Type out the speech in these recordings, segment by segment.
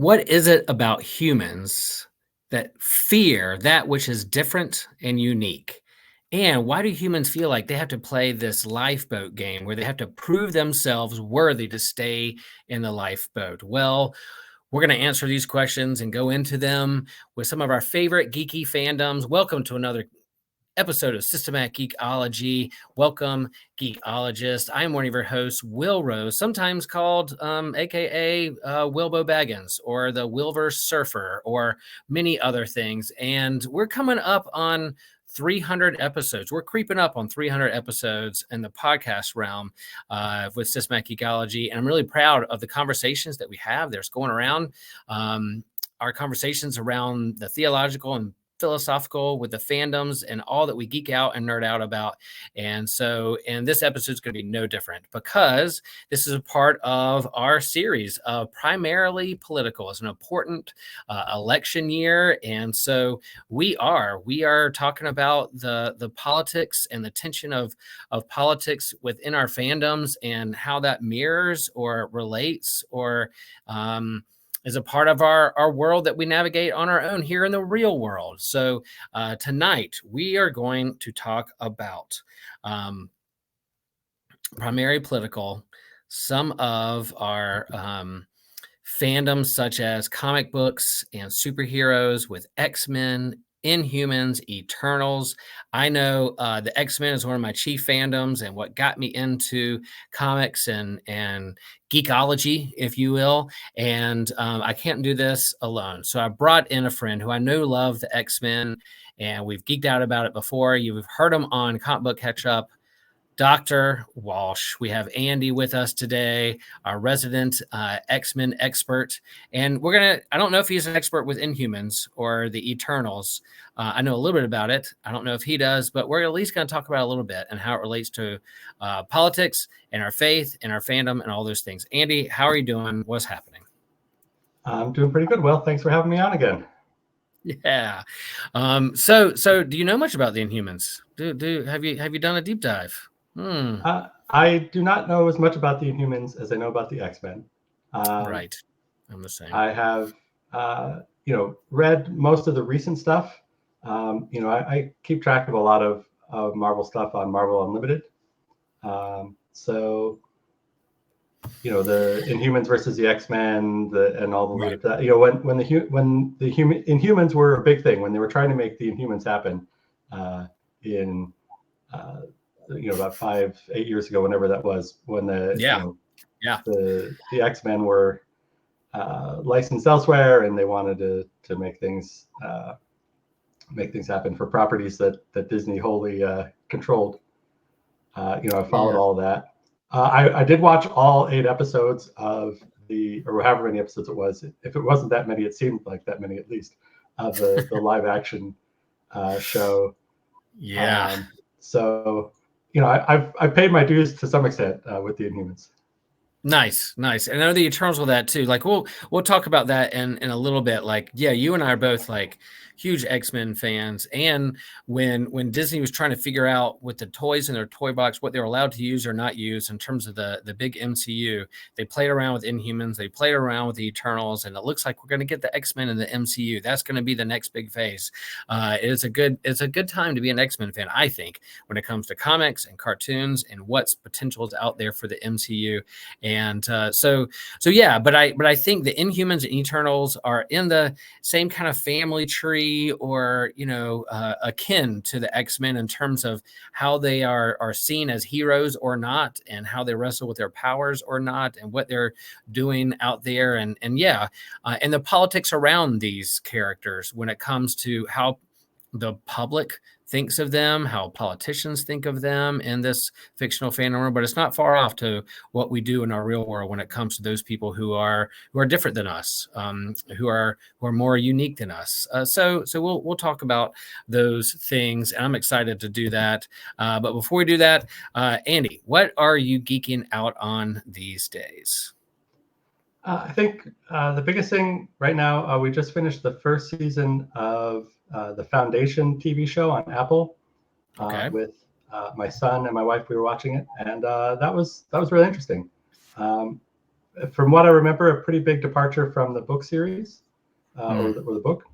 What is it about humans that fear that which is different and unique? And why do humans feel like they have to play this lifeboat game where they have to prove themselves worthy to stay in the lifeboat? Well, we're going to answer these questions and go into them with some of our favorite geeky fandoms. Welcome to another episode of Systematic Geekology. Welcome, geekologists. I am one of your hosts, Will Rose, sometimes called AKA Wilbo Baggins or the Wilver Surfer or many other things. And we're coming up on 300 episodes. We're creeping up on 300 episodes in the podcast realm with Systematic Geekology. And I'm really proud of the conversations that we have that's going around. Our conversations around the theological and philosophical with the fandoms and all that we geek out and nerd out about. And this episode is going to be no different because this is a part of our series of primarily political. It's an important election year. And so we are talking about the politics and the tension of politics within our fandoms and how that mirrors or relates or is a part of our world that we navigate on our own here in the real world. So tonight we are going to talk about primarily political, some of our fandoms such as comic books and superheroes with X-Men, Inhumans, Eternals. I know the X-Men is one of my chief fandoms and what got me into comics and geekology, if you will. And I can't do this alone. So I brought in a friend who I know loved the X-Men, and we've geeked out about it before. You've heard him on Comic Book Catch Up. Dr. Walsh. We have Andy with us today, our resident X-Men expert. And I don't know if he's an expert with Inhumans or the Eternals. I know a little bit about it. I don't know if he does, but we're at least going to talk about it a little bit and how it relates to politics and our faith and our fandom and all those things. Andy, how are you doing? What's happening? I'm doing pretty good. Well, thanks for having me on again. Yeah. So do you know much about the Inhumans? Have you done a deep dive? I do not know as much about the Inhumans as I know about the X-Men. Right. I'm the same. I have, read most of the recent stuff. I keep track of a lot of Marvel stuff on Marvel Unlimited. The Inhumans versus the X-Men and all the lead up to that. When the Inhumans were a big thing, when they were trying to make the Inhumans happen in about 5-8 years ago, whenever that was, when the X-Men were licensed elsewhere, and they wanted to make things happen for properties that Disney wholly controlled. I followed all of that. I did watch all 8 episodes of or however many episodes it was. If it wasn't that many, it seemed like that many at least, of the live action show. Yeah. I've paid my dues to some extent with the Inhumans. Nice. And I know the Eternals with that too. Like we'll talk about that in a little bit. Like, yeah, you and I are both like huge X-Men fans. And when Disney was trying to figure out with the toys in their toy box what they were allowed to use or not use in terms of the big MCU, they played around with Inhumans, they played around with the Eternals, and it looks like we're going to get the X-Men in the MCU. That's going to be the next big phase. It's a good time to be an X-Men fan, I think, when it comes to comics and cartoons and what's potentials out there for the MCU. And but I think the Inhumans and Eternals are in the same kind of family tree or akin to the X-Men in terms of how they are seen as heroes or not, and how they wrestle with their powers or not, and what they're doing out there, and the politics around these characters when it comes to how the public thinks of them, how politicians think of them in this fictional fandom world, but it's not far off to what we do in our real world when it comes to those people who are different than us, who are more unique than us. So we'll talk about those things, and I'm excited to do that. But before we do that, Andy, what are you geeking out on these days? I think the biggest thing right now, we just finished the first season of the Foundation TV show on Apple. With my son and my wife. We were watching it, and that was really interesting. from what I remember, a pretty big departure from the book series or the book.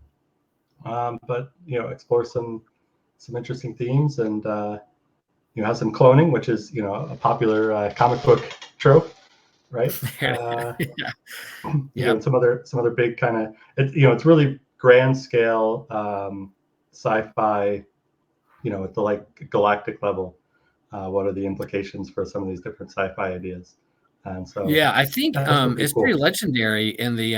But explore some interesting themes, and have some cloning, which is a popular comic book trope, right? Yeah. And some other big kind of it's really grand scale sci-fi, at the like galactic level. What are the implications for some of these different sci-fi ideas? And so Yeah, I think that's pretty it's cool. pretty legendary in the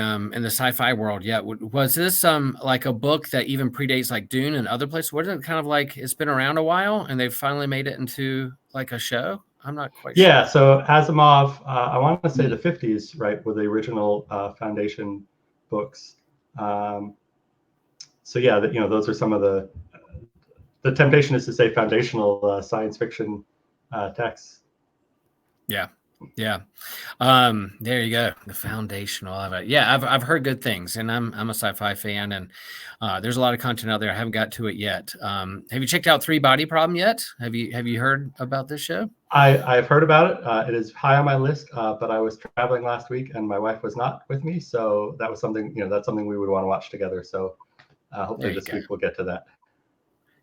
sci-fi world. Yeah, was this like a book that even predates like Dune and other places? Wasn't it kind of like it's been around a while and they've finally made it into like a show? I'm not quite sure. Yeah, so Asimov, I want to say the 50s, right, were the original Foundation books. So yeah, those are some of the temptation is to say foundational science fiction texts. Yeah. Yeah. There you go. The foundational of it. Yeah, I've heard good things, and I'm a sci-fi fan, and there's a lot of content out there. I haven't got to it yet. Have you checked out Three Body Problem yet? Have you heard about this show? I've heard about it. It is high on my list, but I was traveling last week and my wife was not with me, so that was something that's something we would want to watch together. So hopefully this week we'll get to that.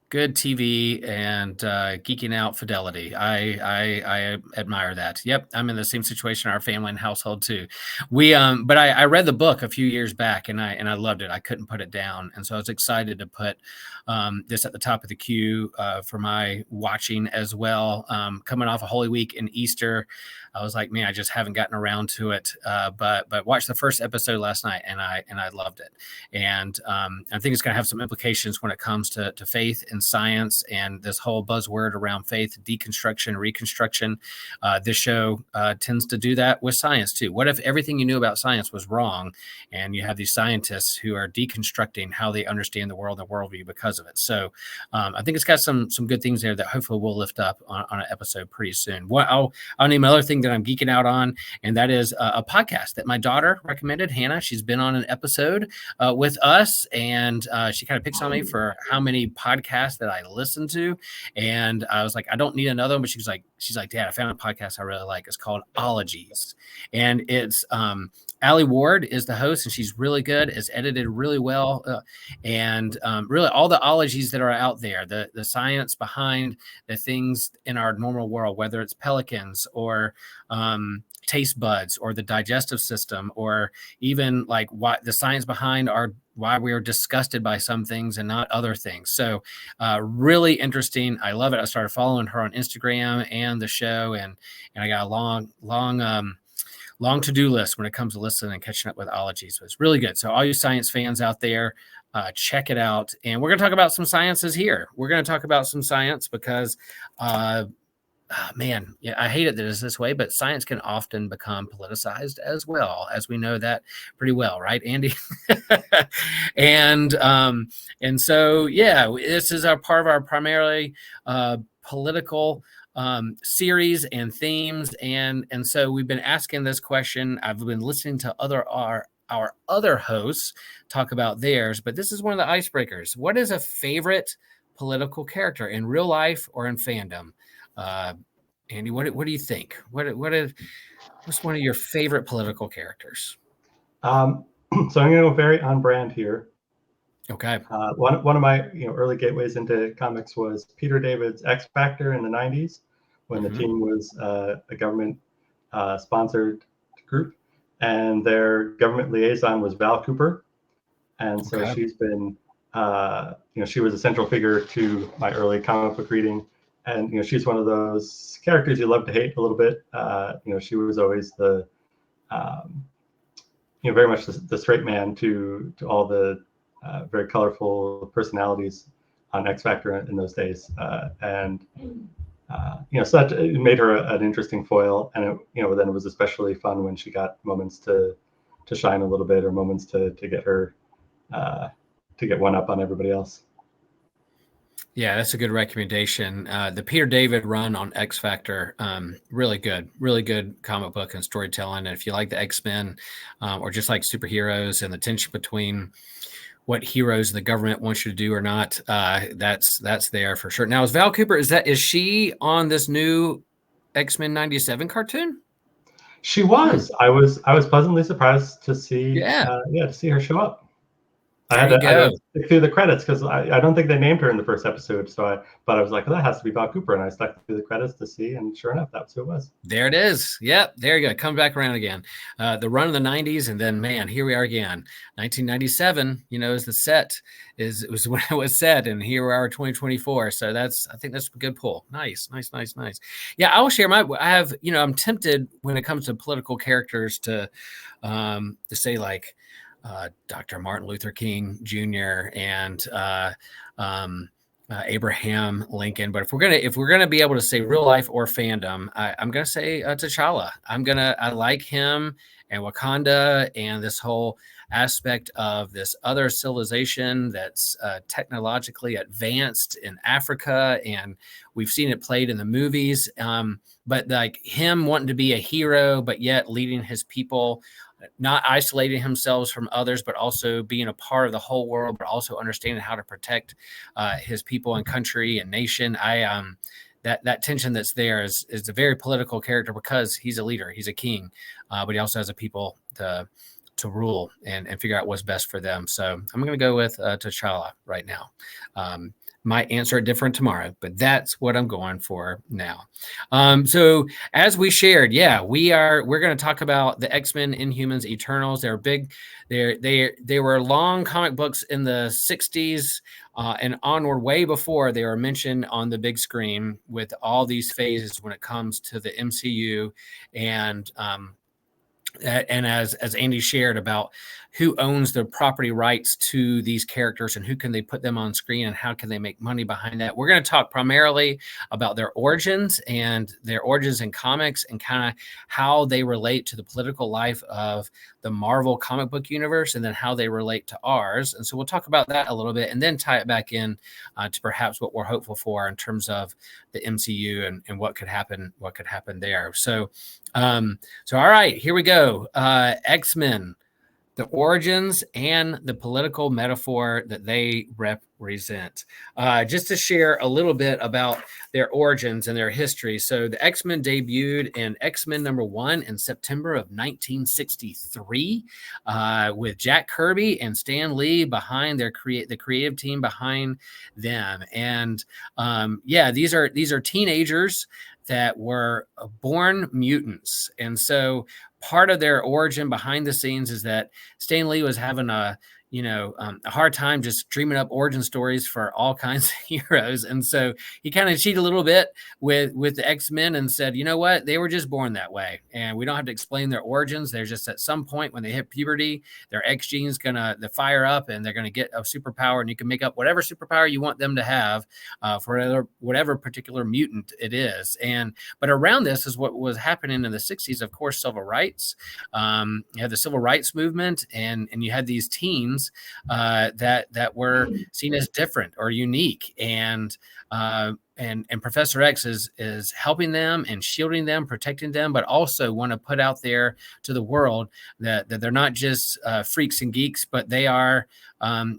Good TV and geeking out fidelity. I admire that. Yep, I'm in the same situation in our family and household too. But I read the book a few years back and I loved it. I couldn't put it down, and so I was excited to put this at the top of the queue for my watching as well. Coming off a Holy Week and Easter, I was like, man, I just haven't gotten around to it. But watched the first episode last night and I loved it. And I think it's going to have some implications when it comes to faith and science and this whole buzzword around faith, deconstruction, reconstruction. This show tends to do that with science too. What if everything you knew about science was wrong, and you have these scientists who are deconstructing how they understand the world and worldview because of it? So I think it's got some good things there that hopefully we'll lift up on an episode pretty soon. I'll name another thing that I'm geeking out on, and that is a podcast that my daughter recommended. Hannah, she's been on an episode with us, and she kind of picks on me for how many podcasts that I listen to, and I was like, I don't need another one, but she's like, Dad, I found a podcast I really like. It's called Ologies, and it's Allie Ward is the host, and she's really good. It's edited really well, and really all the ologies that are out there, the science behind the things in our normal world, whether it's pelicans or taste buds or the digestive system, or even like what the science behind why we are disgusted by some things and not other things. So really interesting. I love it. I started following her on Instagram and the show, and I got a long to-do list when it comes to listening and catching up with ologies. So it's really good. So all you science fans out there, check it out. And we're going to talk about some sciences here. We're going to talk about some science because man, yeah, I hate it that it's this way, but science can often become politicized as well, as we know that pretty well, right, Andy? And so, yeah, this is our part of our primarily political series and themes, and so we've been asking this question. I've been listening to our other hosts talk about theirs, but this is one of the icebreakers. What is a favorite political character in real life or in fandom? Andy, what do you think? What's one of your favorite political characters? So I'm going to go very on brand here. Okay. One of my early gateways into comics was Peter David's X Factor in the 90s, when the team was a government sponsored group, and their government liaison was Val Cooper, and so she's been she was a central figure to my early comic book reading. And she's one of those characters you love to hate a little bit. She was always the very much the straight man to all the very colorful personalities on X Factor in those days, and so that it made her an interesting foil. And then it was especially fun when she got moments to shine a little bit, or moments to get her to get one up on everybody else. Yeah, that's a good recommendation. The Peter David run on X Factor, really good comic book and storytelling. And if you like the X-Men or just like superheroes and the tension between what heroes the government wants you to do or not, that's there for sure. Now, is Val Cooper, is she on this new X-Men 97 cartoon? She was. I was pleasantly surprised to see Yeah, to see her show up. I there had you to go. stick through the credits because I don't think they named her in the first episode. But I was like, oh, that has to be Bob Cooper, and I stuck through the credits to see, and sure enough, that's who it was. There it is. Yep, there you go. Come back around again. The run of the '90s, and then man, here we are again. 1997, is the set is was when it was set, and here we are 2024. So I think that's a good pull. Nice, nice, nice, nice. Yeah, I will share I have, I'm tempted when it comes to political characters to say like Dr. Martin Luther King Jr. and Abraham Lincoln. But if we're gonna be able to say real life or fandom, I'm gonna say T'Challa. I like him and Wakanda and this whole aspect of this other civilization that's technologically advanced in Africa, and we've seen it played in the movies. But like him wanting to be a hero, but yet leading his people, not isolating himself from others, but also being a part of the whole world, but also understanding how to protect his people and country and nation. That tension that's there is a very political character because he's a leader, he's a king, but he also has a people to rule and figure out what's best for them. So I'm going to go with T'Challa right now. Might answer it different tomorrow, but that's what I'm going for now. So as we shared, we're going to talk about the X-Men, Inhumans, Eternals. They're big. They were long comic books in the 60s and onward, way before they were mentioned on the big screen with all these phases when it comes to the MCU and as Andy shared about who owns the property rights to these characters and who can they put them on screen and how can they make money behind that. We're going to talk primarily about their origins in comics and kind of how they relate to the political life of the Marvel comic book universe and then how they relate to ours. And so we'll talk about that a little bit and then tie it back in to perhaps what we're hopeful for in terms of the MCU and what could happen there. So all right, here we go. X-Men, the origins and the political metaphor that they represent. Just to share a little bit about their origins and their history. So the X-Men debuted in X-Men #1 in September of 1963 with Jack Kirby and Stan Lee behind the creative team behind them. And these are teenagers that were born mutants. And so part of their origin behind the scenes is that Stan Lee was having a hard time just dreaming up origin stories for all kinds of heroes. And so he kind of cheated a little bit with the X-Men and said, you know what, they were just born that way. And we don't have to explain their origins. They're just at some point when they hit puberty, their X genes gonna fire up and they're gonna get a superpower, and you can make up whatever superpower you want them to have for whatever particular mutant it is. But around this is what was happening in the 60s, of course, civil rights. You had the civil rights movement and you had these teens that were seen as different or unique, and Professor X is helping them and shielding them, protecting them, but also want to put out there to the world that they're not just freaks and geeks, but they are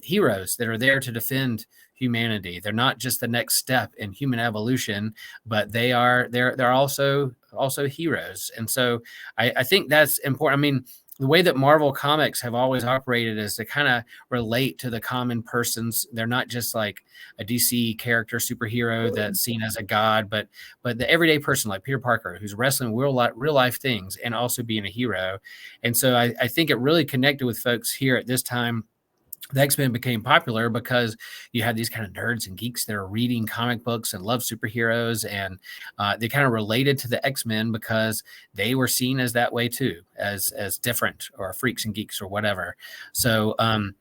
heroes that are there to defend humanity. They're not just the next step in human evolution, but they're also heroes. And so I think that's important. I mean, the way that Marvel comics have always operated is to kind of relate to the common persons. They're not just like a DC character superhero that's seen as a god, but the everyday person like Peter Parker, who's wrestling real life things and also being a hero. And so I think it really connected with folks here at this time. The X-Men became popular because you had these kind of nerds and geeks that are reading comic books and love superheroes, and they kind of related to the X-Men because they were seen as that way too, as different or freaks and geeks or whatever. So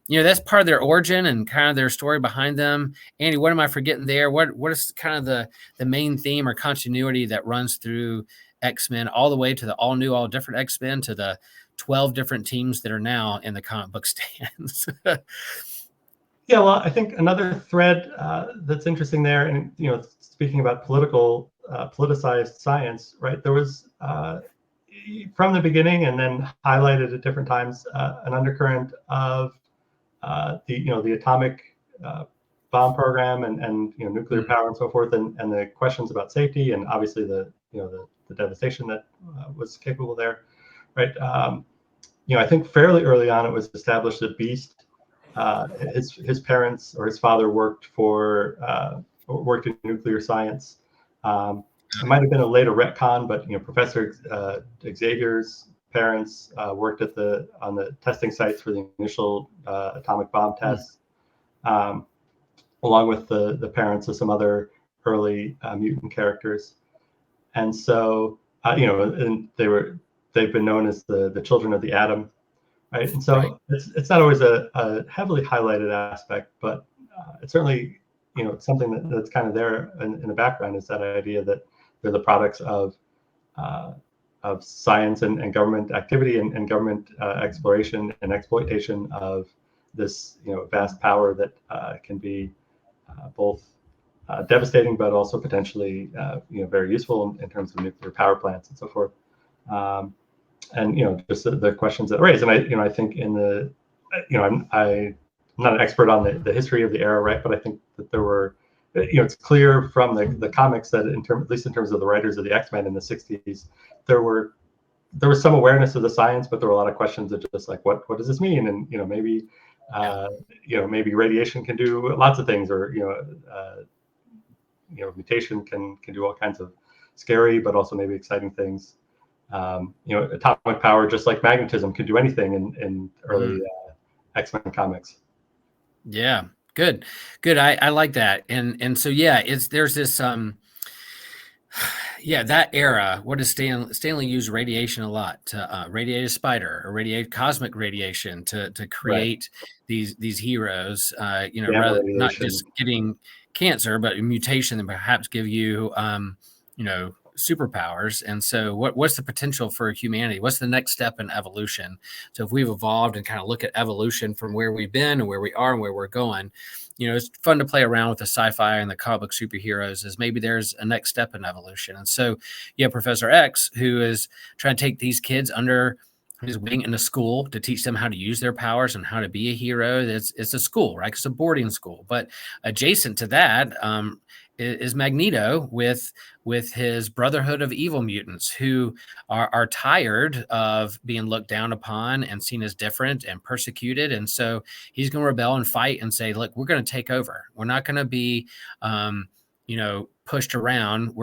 that's part of their origin and kind of their story behind them. Andy, what am I forgetting there? What is kind of the main theme or continuity that runs through X-Men all the way to the all new, all different X-Men to the 12 different teams that are now in the comic book stands? Yeah, well, I think another thread that's interesting there, and speaking about politicized science, right? There was from the beginning, and then highlighted at different times, an undercurrent of the atomic bomb program and nuclear power and so forth, and the questions about safety, and obviously the devastation that was capable there. right? I think fairly early on it was established that Beast, his parents or his father worked in nuclear science. It might have been a later retcon, but Professor Xavier's parents worked on the testing sites for the initial atomic bomb tests, along with the parents of some other early mutant characters. And so and they've been known as the children of the atom, right? And so it's not always a heavily highlighted aspect, but it's certainly something that's kind of there in the background, is that idea that they're the products of science and government activity and government exploration and exploitation of this vast power that can be both devastating, but also potentially very useful in terms of nuclear power plants and so forth. And just the questions that raise. And I think I'm not an expert on the history of the era, right? But I think that there were, it's clear from the comics that at least in terms of the writers of the X-Men in the 60s, there was some awareness of the science, but there were a lot of questions of just like, what does this mean? And maybe maybe radiation can do lots of things, or mutation can do all kinds of scary but also maybe exciting things. Atomic power, just like magnetism, could do anything in early X-Men comics. Yeah, good. I like that. And so there's this that era. What does Stanley use radiation a lot to radiate a spider or radiate cosmic radiation to create these heroes, rather not just getting cancer, but a mutation that perhaps give you superpowers. And so what's the potential for humanity? What's the next step in evolution? So if we've evolved and kind of look at evolution from where we've been and where we are and where we're going, it's fun to play around with the sci-fi and the comic book superheroes, as maybe there's a next step in evolution. And so you have Professor X, who is trying to take these kids under his wing in a school to teach them how to use their powers and how to be a hero. It's a school, right? It's a boarding school. But adjacent to that is Magneto with his Brotherhood of Evil Mutants, who are tired of being looked down upon and seen as different and persecuted. And so he's going to rebel and fight and say, look, we're going to take over. We're not going to be pushed around.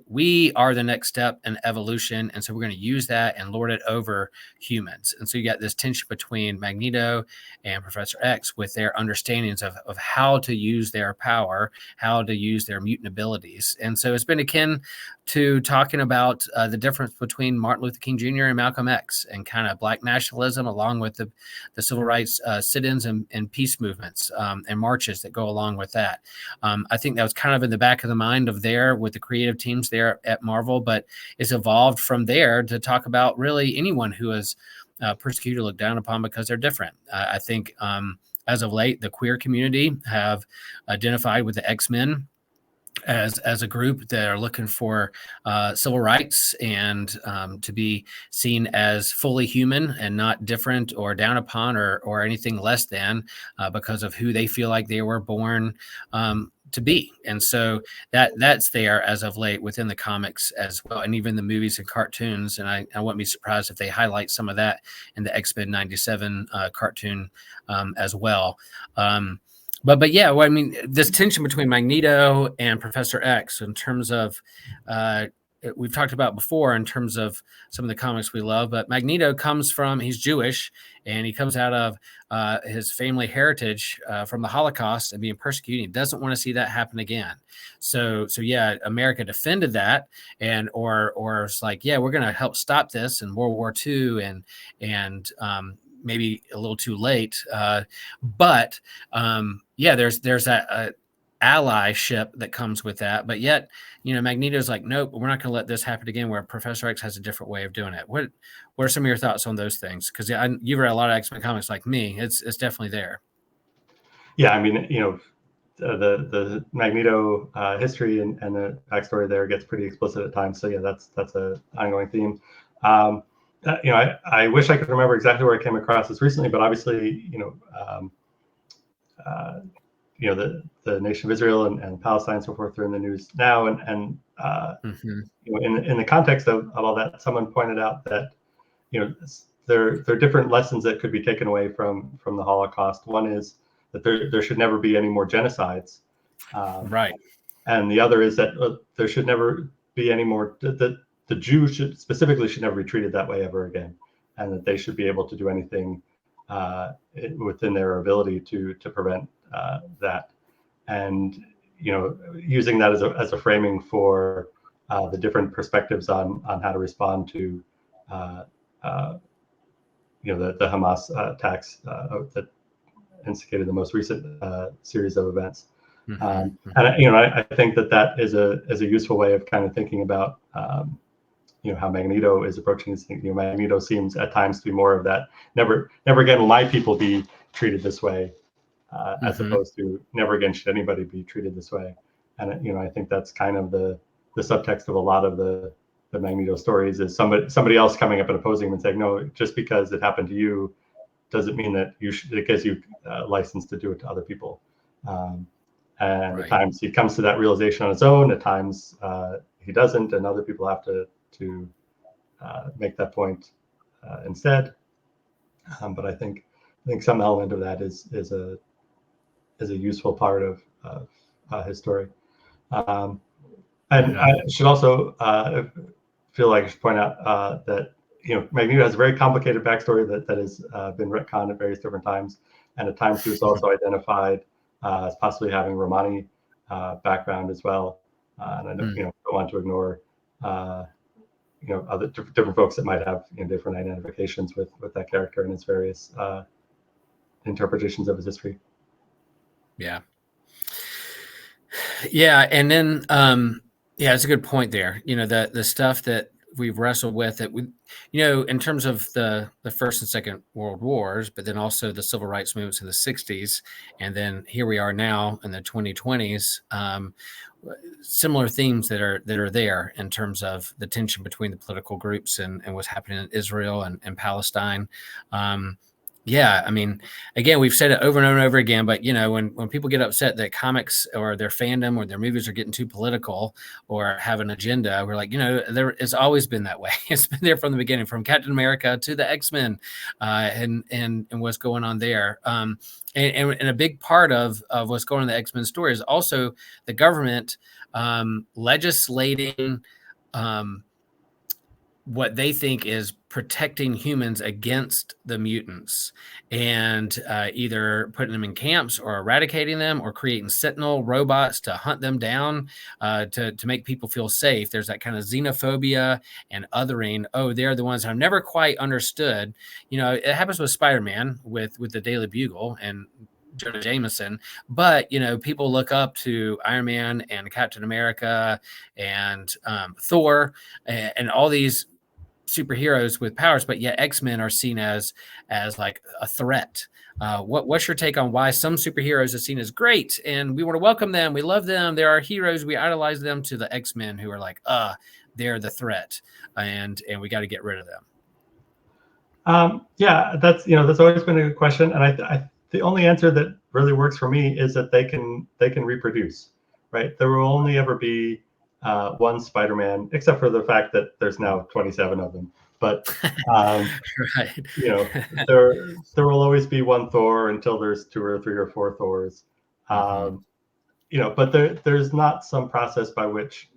We are the next step in evolution, and so we're going to use that and lord it over humans. And so you got this tension between Magneto and Professor X with their understandings of how to use their power, how to use their mutant abilities. And so it's been akin to talking about the difference between Martin Luther King Jr. and Malcolm X, and kind of Black nationalism, along with the civil rights sit-ins and peace movements and marches that go along with that. I think that was kind of in the back of the mind of there with the creative teams there at Marvel, but it's evolved from there to talk about really anyone who is persecuted or looked down upon because they're different. I think as of late, the queer community have identified with the X-Men as a group that are looking for civil rights and to be seen as fully human and not different or down upon or anything less than because of who they feel like they were born to be. And so that's there as of late within the comics as well, and even the movies and cartoons. And I wouldn't be surprised if they highlight some of that in the X-Men 97 cartoon as well. But yeah, well, I mean, this tension between Magneto and Professor X in terms of we've talked about before in terms of some of the comics we love, but Magneto he's Jewish, and he comes out of his family heritage from the Holocaust and being persecuted. He doesn't want to see that happen again. So yeah, America defended that or it's like, yeah, we're going to help stop this in World War II and maybe a little too late. But there's that allyship that comes with that. But yet, Magneto's like, nope, we're not going to let this happen again, where Professor X has a different way of doing it. What are some of your thoughts on those things? Because you've read a lot of X-Men comics like me. It's definitely there. Yeah, I mean, the Magneto history and the backstory there gets pretty explicit at times. So yeah, that's an ongoing theme. I wish I could remember exactly where I came across this recently, but obviously, the nation of Israel and Palestine and so forth are in the news now, and in the context of all that, someone pointed out that there are different lessons that could be taken away from the Holocaust. One is that there should never be any more genocides, Right. and the other is that there should never be any more. That the Jews specifically should never be treated that way ever again, and that they should be able to do anything within their ability to prevent that. And using that as a framing for the different perspectives on how to respond to the Hamas attacks that instigated the most recent series of events. And I think that is a useful way of kind of thinking about how Magneto is approaching this thing. Magneto seems at times to be more of that. Never again will my people be treated this way, as opposed to never again should anybody be treated this way. And I think that's kind of the subtext of a lot of the Magneto stories is somebody else coming up and opposing him and saying, no, just because it happened to you doesn't mean that it gives you license to do it to other people. And at times he comes to that realization on his own. At times he doesn't, and other people have to make that point instead. But I think some element of that is a useful part of his story. And I should also feel like I should point out that Magneto has a very complicated backstory that has been retconned at various different times, and at times he was also identified as possibly having Romani background as well. And I don't want to ignore other different folks that might have different identifications with that character and his various interpretations of his history. Yeah, and then it's a good point there. The stuff that we've wrestled with that we, in terms of the First and Second World Wars, but then also the civil rights movements in the 60s, and then here we are now in the 2020s. Similar themes that are there in terms of the tension between the political groups and what's happening in Israel and Palestine. I mean, again, we've said it over and over and over again, but when people get upset that comics or their fandom or their movies are getting too political or have an agenda, we're like, it's always been that way. It's been there from the beginning, from Captain America to the X-Men, and what's going on there. And a big part of what's going on in the X-Men story is also the government legislating what they think is protecting humans against the mutants, and either putting them in camps or eradicating them or creating sentinel robots to hunt them down, to make people feel safe. There's that kind of xenophobia and othering. Oh, they're the ones I've never quite understood. It happens with Spider-Man with the Daily Bugle and Jonah Jameson, but people look up to Iron Man and Captain America and Thor and all these superheroes with powers, but yet X-Men are seen as like a threat. What's your take on why some superheroes are seen as great and we want to welcome them, we love them, they're our heroes, we idolize them, to the X-Men who are like, they're the threat, and we got to get rid of them? That's always been a good question, and I the only answer that really works for me is that they can reproduce, right? There will only ever be one Spider-Man, except for the fact that there's now 27 of them. But there will always be one Thor until there's 2 or 3 or 4 Thors. But there's not some process by which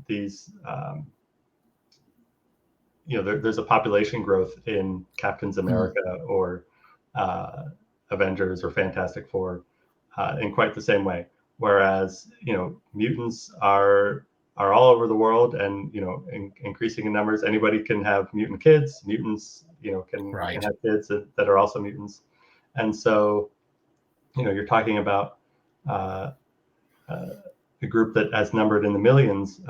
these there's a population growth in Captain's America or Avengers or Fantastic Four in quite the same way. Whereas mutants are all over the world, and increasing in numbers. Anybody can have mutant kids. Mutants can have kids that are also mutants, and so you're talking about a group that has numbered in the millions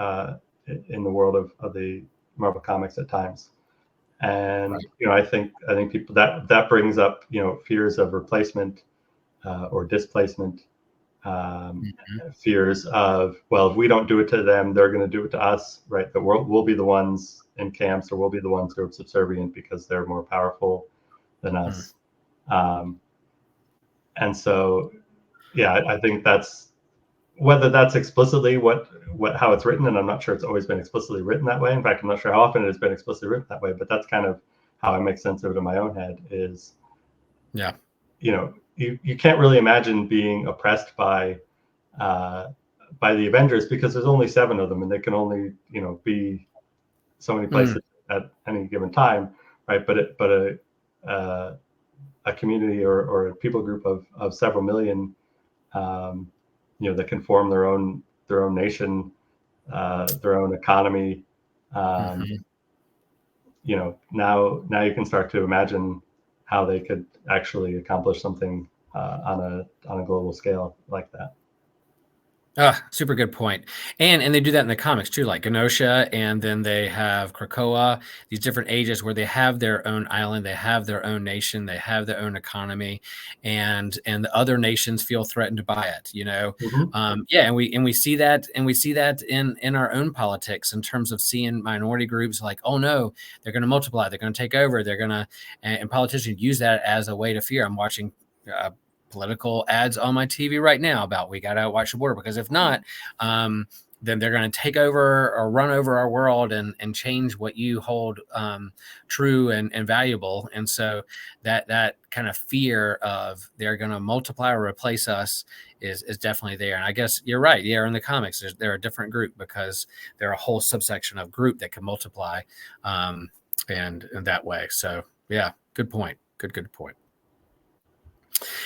in the world of the Marvel comics at times. And I think people that brings up fears of replacement or displacement. Fears of, well, if we don't do it to them, they're going to do it to us, right? That we'll be the ones in camps, or we'll be the ones who are subservient because they're more powerful than us. And so, I think that's whether that's explicitly how it's written, and I'm not sure it's always been explicitly written that way. In fact, I'm not sure how often it has been explicitly written that way, but that's kind of how I make sense of it in my own head is, Yeah. You can't really imagine being oppressed by the Avengers because there's only 7 of them and they can only, be so many places at any given time, right? But a community or a people group of several million, that can form their own nation, their own economy. Now you can start to imagine how they could actually accomplish something on a global scale like that. Super good point. And they do that in the comics too, like Genosha, and then they have Krakoa, these different ages where they have their own island, they have their own nation, they have their own economy, and the other nations feel threatened by it, and we see that in our own politics in terms of seeing minority groups like, oh no, they're going to multiply, they're going to take over, and politicians use that as a way to fear. I'm watching political ads on my TV right now about we got to watch the border, because if not, then they're going to take over or run over our world and change what you hold true and valuable. And so that kind of fear of they're going to multiply or replace us is definitely there. And I guess you're right. Yeah, in the comics, they're a different group because they're a whole subsection of group that can multiply and that way. So yeah, good point. Good point.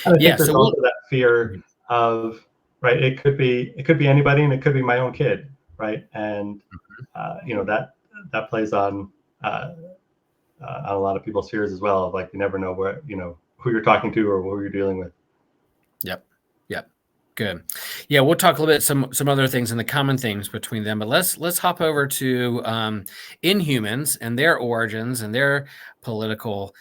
And I think there's also that fear of, right, it could be anybody, and it could be my own kid, right? And that plays on a lot of people's fears as well, of like, you never know where, who you're talking to or who you're dealing with. Yep. Good. Yeah, we'll talk a little bit some other things and the common themes between them, but let's hop over to Inhumans and their origins and their political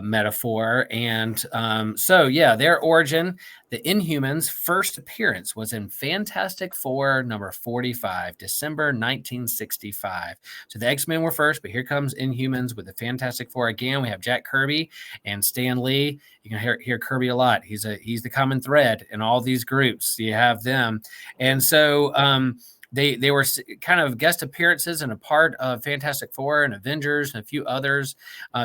metaphor. And their origin, the Inhumans' first appearance was in Fantastic Four number 45, December 1965. So the X-Men were first, but here comes Inhumans with the Fantastic Four again. We have Jack Kirby and Stan Lee. You can hear Kirby a lot. He's the common thread in all these groups. You have them, and so they were kind of guest appearances and a part of Fantastic Four and Avengers and a few others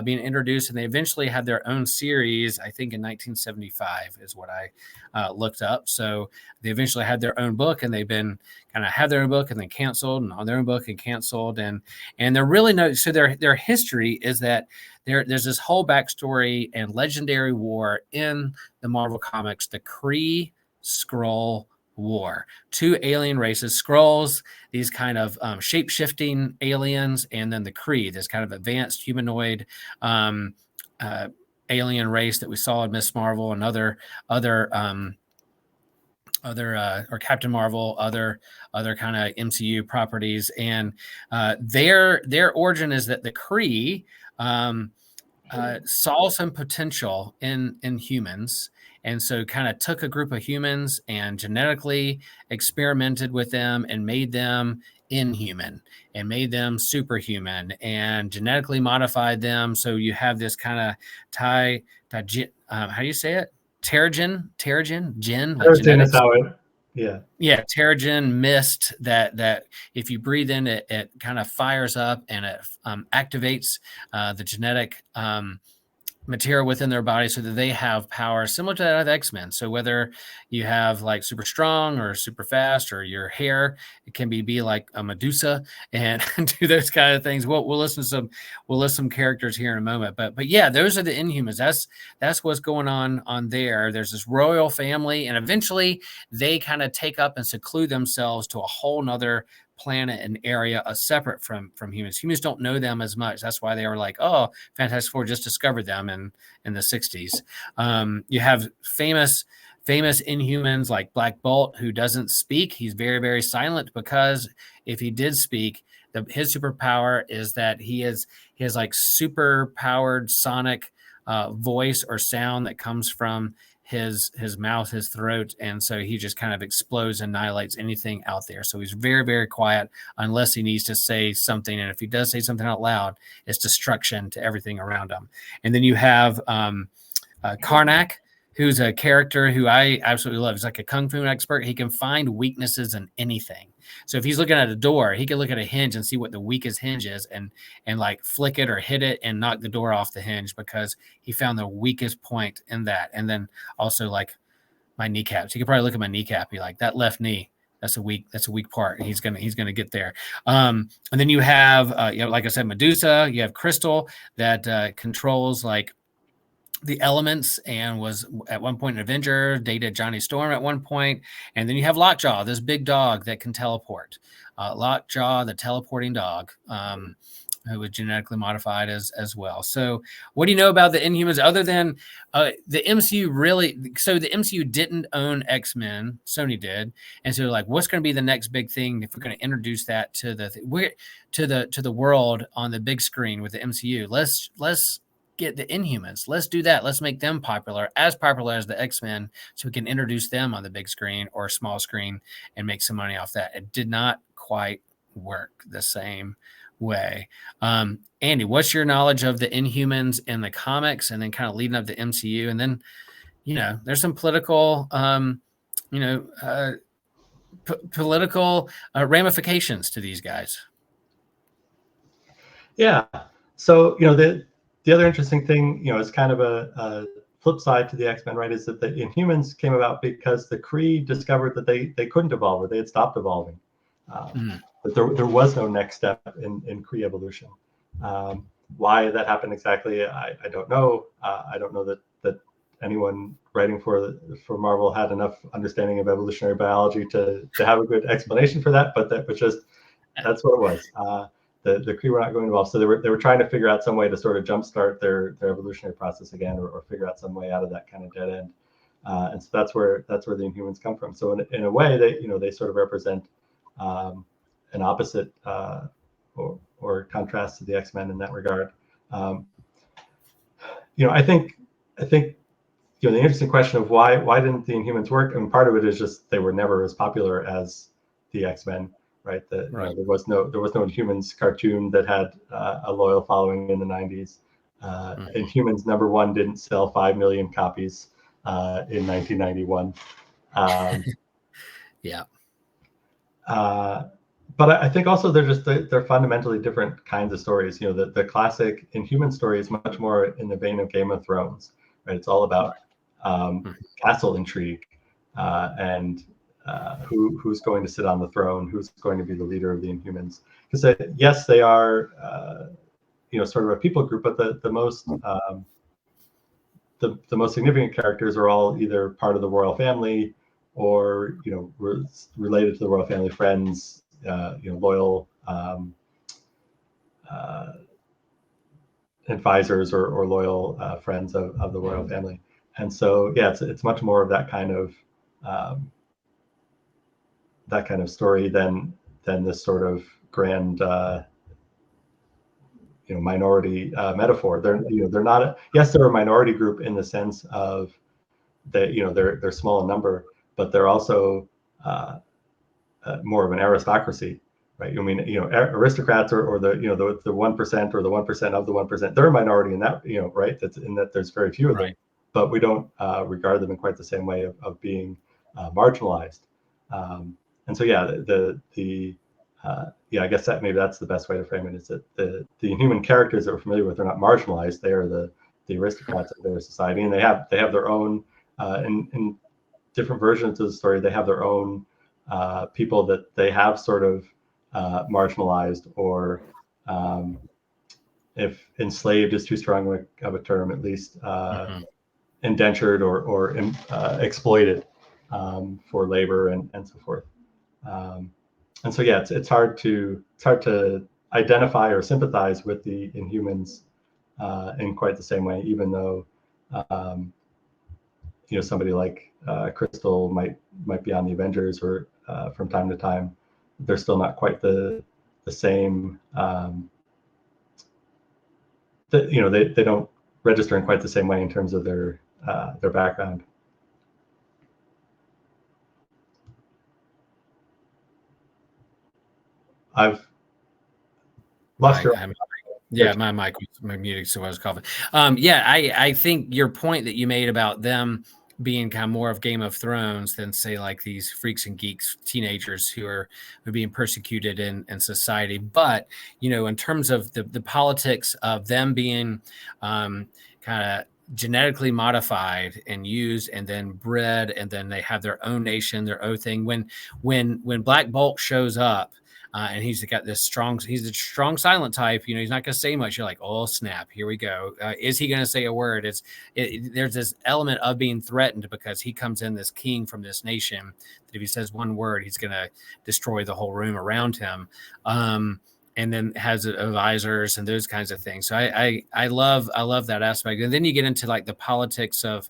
being introduced, and they eventually had their own series. I think in 1975 is what I looked up. So they eventually had their own book, and they've been kind of had their own book and then canceled, and on their own book and canceled, and they're really so their history is that there's this whole backstory and legendary war in the Marvel Comics, the Kree Skrull War. 2 alien races, Skrulls, these kind of shape-shifting aliens, and then the Kree, this kind of advanced humanoid alien race that we saw in Miss Marvel and other or Captain Marvel, other kind of MCU properties. And their origin is that the Kree saw some potential in humans, and so kind of took a group of humans and genetically experimented with them and made them inhuman and made them superhuman and genetically modified them. So you have this kind of how do you say it? Terrigen, like genetics. Yeah, Terrigen mist that if you breathe in, it kind of fires up and it activates the genetic material within their body so that they have power similar to that of X-Men. So whether you have like super strong or super fast, or your hair, it can be like a Medusa and do those kind of things. We'll list some characters here in a moment, but yeah, those are the Inhumans. That's what's going on there. There's this royal family, and eventually they kind of take up and seclude themselves to a whole nother planet and area separate from humans. Humans don't know them as much. That's why they were like, oh, Fantastic Four just discovered them in the 60s. You have famous Inhumans like Black Bolt, who doesn't speak. He's very, very silent, because if he did speak, his superpower is that he has like super powered sonic voice or sound that comes from his mouth, his throat, and so he just kind of explodes, annihilates anything out there. So he's very, very quiet unless he needs to say something, and if he does say something out loud, it's destruction to everything around him. And then you have Karnak, who's a character who I absolutely love. He's like a kung fu expert. He can find weaknesses in anything. So if he's looking at a door, he can look at a hinge and see what the weakest hinge is, and like flick it or hit it and knock the door off the hinge because he found the weakest point in that. And then also like my kneecaps. He could probably look at my kneecap, be like, that left knee, that's a weak part. He's gonna get there. And then you have like I said, Medusa. You have Crystal that controls like the elements and was at one point an Avenger, dated Johnny Storm at one point. And then you have Lockjaw, this big dog that can teleport. Lockjaw, the teleporting dog, who was genetically modified as well. So what do you know about the Inhumans other than the MCU really? So the MCU didn't own X-Men, Sony did. And so like, what's going to be the next big thing if we're going to introduce that to the world on the big screen with the MCU? Let's get the Inhumans. Let's do that. Let's make them popular as the X-Men, so we can introduce them on the big screen or small screen and make some money off that. It did not quite work the same way. Andy, what's your knowledge of the Inhumans in the comics, and then kind of leading up to MCU? And then, there's some political, political ramifications to these guys. Yeah. So, the other interesting thing, is kind of a flip side to the X-Men, right, is that the Inhumans came about because the Kree discovered that they couldn't evolve, or they had stopped evolving. But there was no next step in Kree evolution. Why that happened exactly, I don't know. I don't know that anyone writing for Marvel had enough understanding of evolutionary biology to have a good explanation for that. But that's what it was. The Kree were not going to evolve, so they were trying to figure out some way to sort of jumpstart their evolutionary process again, or figure out some way out of that kind of dead end. And so that's where the Inhumans come from. So in a way, they sort of represent an opposite or contrast to the X-Men in that regard. I think the interesting question of why didn't the Inhumans work? I mean, part of it is just they were never as popular as the X-Men. Right. There was no Inhumans cartoon that had a loyal following in the 90s. Inhumans #1 didn't sell 5 million copies in 1991. Yeah. But I think also they're fundamentally different kinds of stories. The classic Inhuman story is much more in the vein of Game of Thrones. Right. It's all about castle intrigue and who's going to sit on the throne, who's going to be the leader of the Inhumans. Because yes, they are, sort of a people group, but the most significant characters are all either part of the royal family or related to the royal family, friends, loyal advisors or loyal friends of the royal family. And so it's much more of that kind of story than this sort of grand minority metaphor. They're not they're a minority group in the sense of that they're small in number, but they're also more of an aristocracy, right? I mean, aristocrats or the 1% or the 1% of the 1%, they're a minority in that, right? That's in that there's very few of them, but we don't regard them in quite the same way of being marginalized. And so, I guess that maybe that's the best way to frame it, is that the Inhuman characters that we're familiar with are not marginalized. They are the aristocrats of their society, and they have their own, in different versions of the story, they have their own people that they have sort of marginalized, or if enslaved is too strong of a term, at least indentured or exploited for labor and so forth. And so it's hard to identify or sympathize with the Inhumans in quite the same way, even though somebody like Crystal might be on the Avengers, or from time to time. They're still not quite the same. They don't register in quite the same way in terms of their background. I've lost your. My mic was muted, so I was coughing. I think your point that you made about them being kind of more of Game of Thrones than say like these freaks and geeks teenagers who are being persecuted in society. But in terms of the politics of them being kind of genetically modified and used and then bred, and then they have their own nation, their own thing. When Black Bolt shows up, and he's a strong silent type. He's not going to say much. You're like, oh snap, here we go. Is he going to say a word? There's this element of being threatened because he comes in, this king from this nation, that if he says one word, he's going to destroy the whole room around him. And then has advisors and those kinds of things. So I love that aspect. And then you get into like the politics of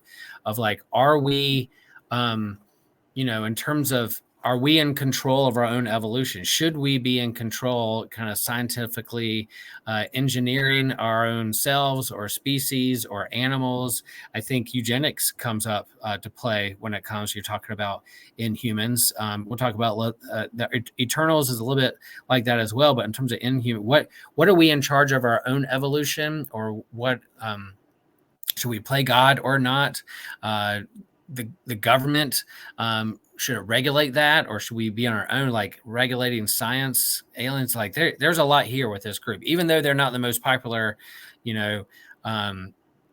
like, are we, in terms of, are we in control of our own evolution? Should we be in control, kind of scientifically engineering our own selves or species or animals? I think eugenics comes up to play when it comes, you're talking about Inhumans. We'll talk about the Eternals is a little bit like that as well. But in terms of Inhuman, what are we in charge of our own evolution, or what should we play God or not? The government, should it regulate that, or should we be on our own, like regulating science, aliens? Like there's a lot here with this group, even though they're not the most popular,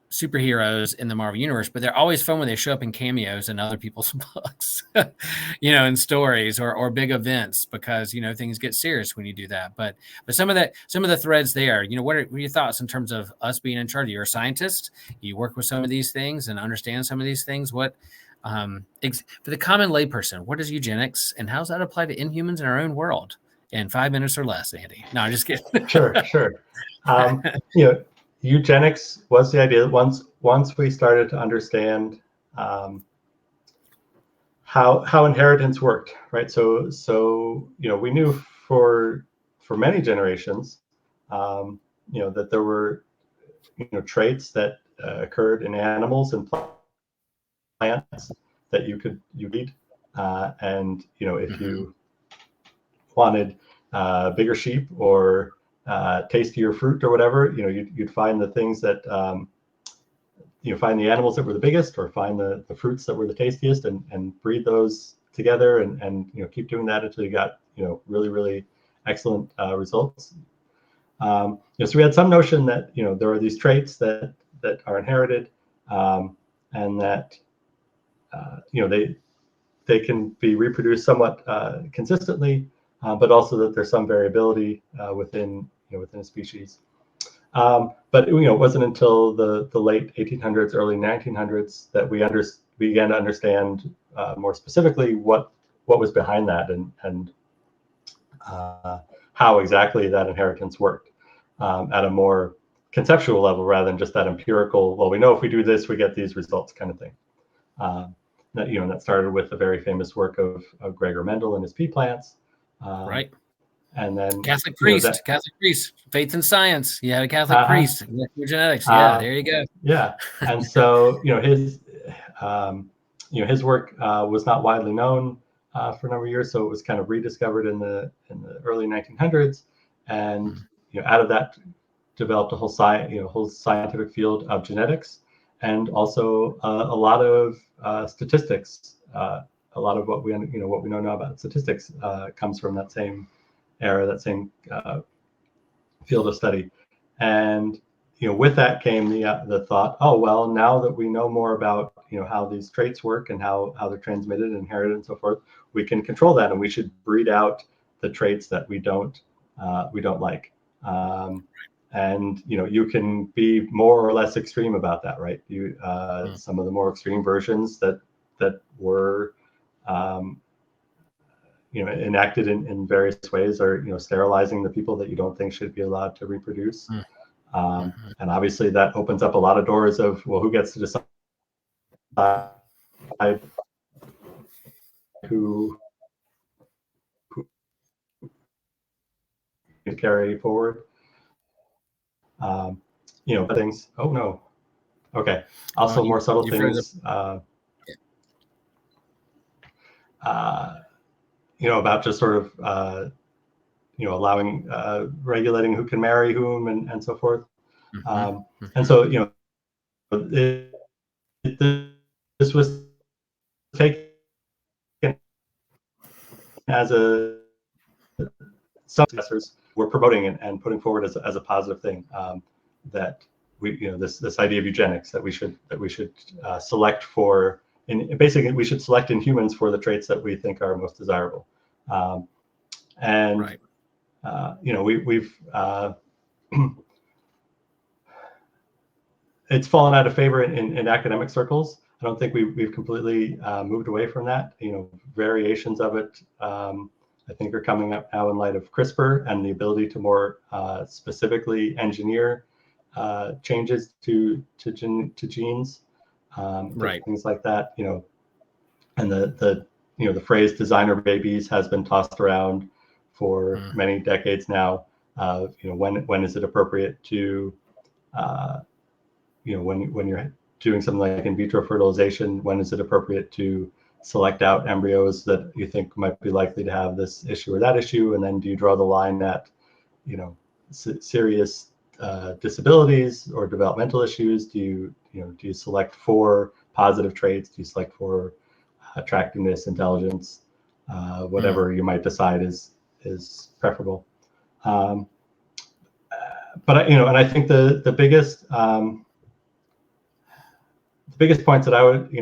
superheroes in the Marvel universe, but they're always fun when they show up in cameos in other people's books, in stories or big events, because things get serious when you do that. But some of the threads there, what are your thoughts in terms of us being in charge? You're a scientist, you work with some of these things and understand some of these things. What for the common layperson, what is eugenics, and how does that apply to Inhumans in our own world? In 5 minutes or less, Andy. No, I'm just kidding. Sure. Eugenics was the idea that once we started to understand how inheritance worked, right? So we knew for many generations, that there were traits that occurred in animals and plants that you eat, and if you wanted bigger sheep or tastier fruit or whatever, you'd find the things that find the animals that were the biggest, or find the fruits that were the tastiest, and breed those together, and keep doing that until you got really, really excellent results. So we had some notion that there are these traits that are inherited, and that they can be reproduced somewhat consistently, but also that there's some variability within a species. But it wasn't until the late 1800s, early 1900s that we began to understand more specifically what was behind that, and how exactly that inheritance worked at a more conceptual level, rather than just that empirical, well, we know if we do this, we get these results kind of thing. That started with the very famous work of Gregor Mendel and his pea plants. Right. And then Catholic priest, faith and science. You had a Catholic priest, genetics. Yeah, there you go. Yeah, and so his work was not widely known for a number of years, so it was kind of rediscovered in the early 1900s, and out of that developed a whole scientific field of genetics, and also a lot of statistics. A lot of what we know now about statistics comes from that same era, that same field of study. And with that came the thought, oh well, now that we know more about how these traits work and how they're transmitted and inherited and so forth, we can control that, and we should breed out the traits that we don't like. And you can be more or less extreme about that, right? Some of the more extreme versions that were enacted in various ways are sterilizing the people that you don't think should be allowed to reproduce. And obviously that opens up a lot of doors of, well, who gets to decide who to carry forward. Things. Oh no. Okay. Also, more subtle things. About just sort of allowing, regulating who can marry whom, and so forth. And so this was taken as some professors were promoting and putting forward as a positive thing, that this idea of eugenics, that we should select for, and basically we should select in humans for the traits that we think are most desirable. And right. We've it's fallen out of favor in academic circles. I don't think we've completely moved away from that. Variations of it, I think, are coming up now in light of CRISPR and the ability to more specifically engineer changes to genes, Right. things like that. And the phrase "designer babies" has been tossed around for many decades now. When is it appropriate to when you're doing something like in vitro fertilization, when is it appropriate to select out embryos that you think might be likely to have this issue or that issue? And then do you draw the line at, serious disabilities or developmental issues? Do you select for positive traits? Do you select for attractiveness, intelligence, whatever you might decide is preferable? But and I think the biggest points that I would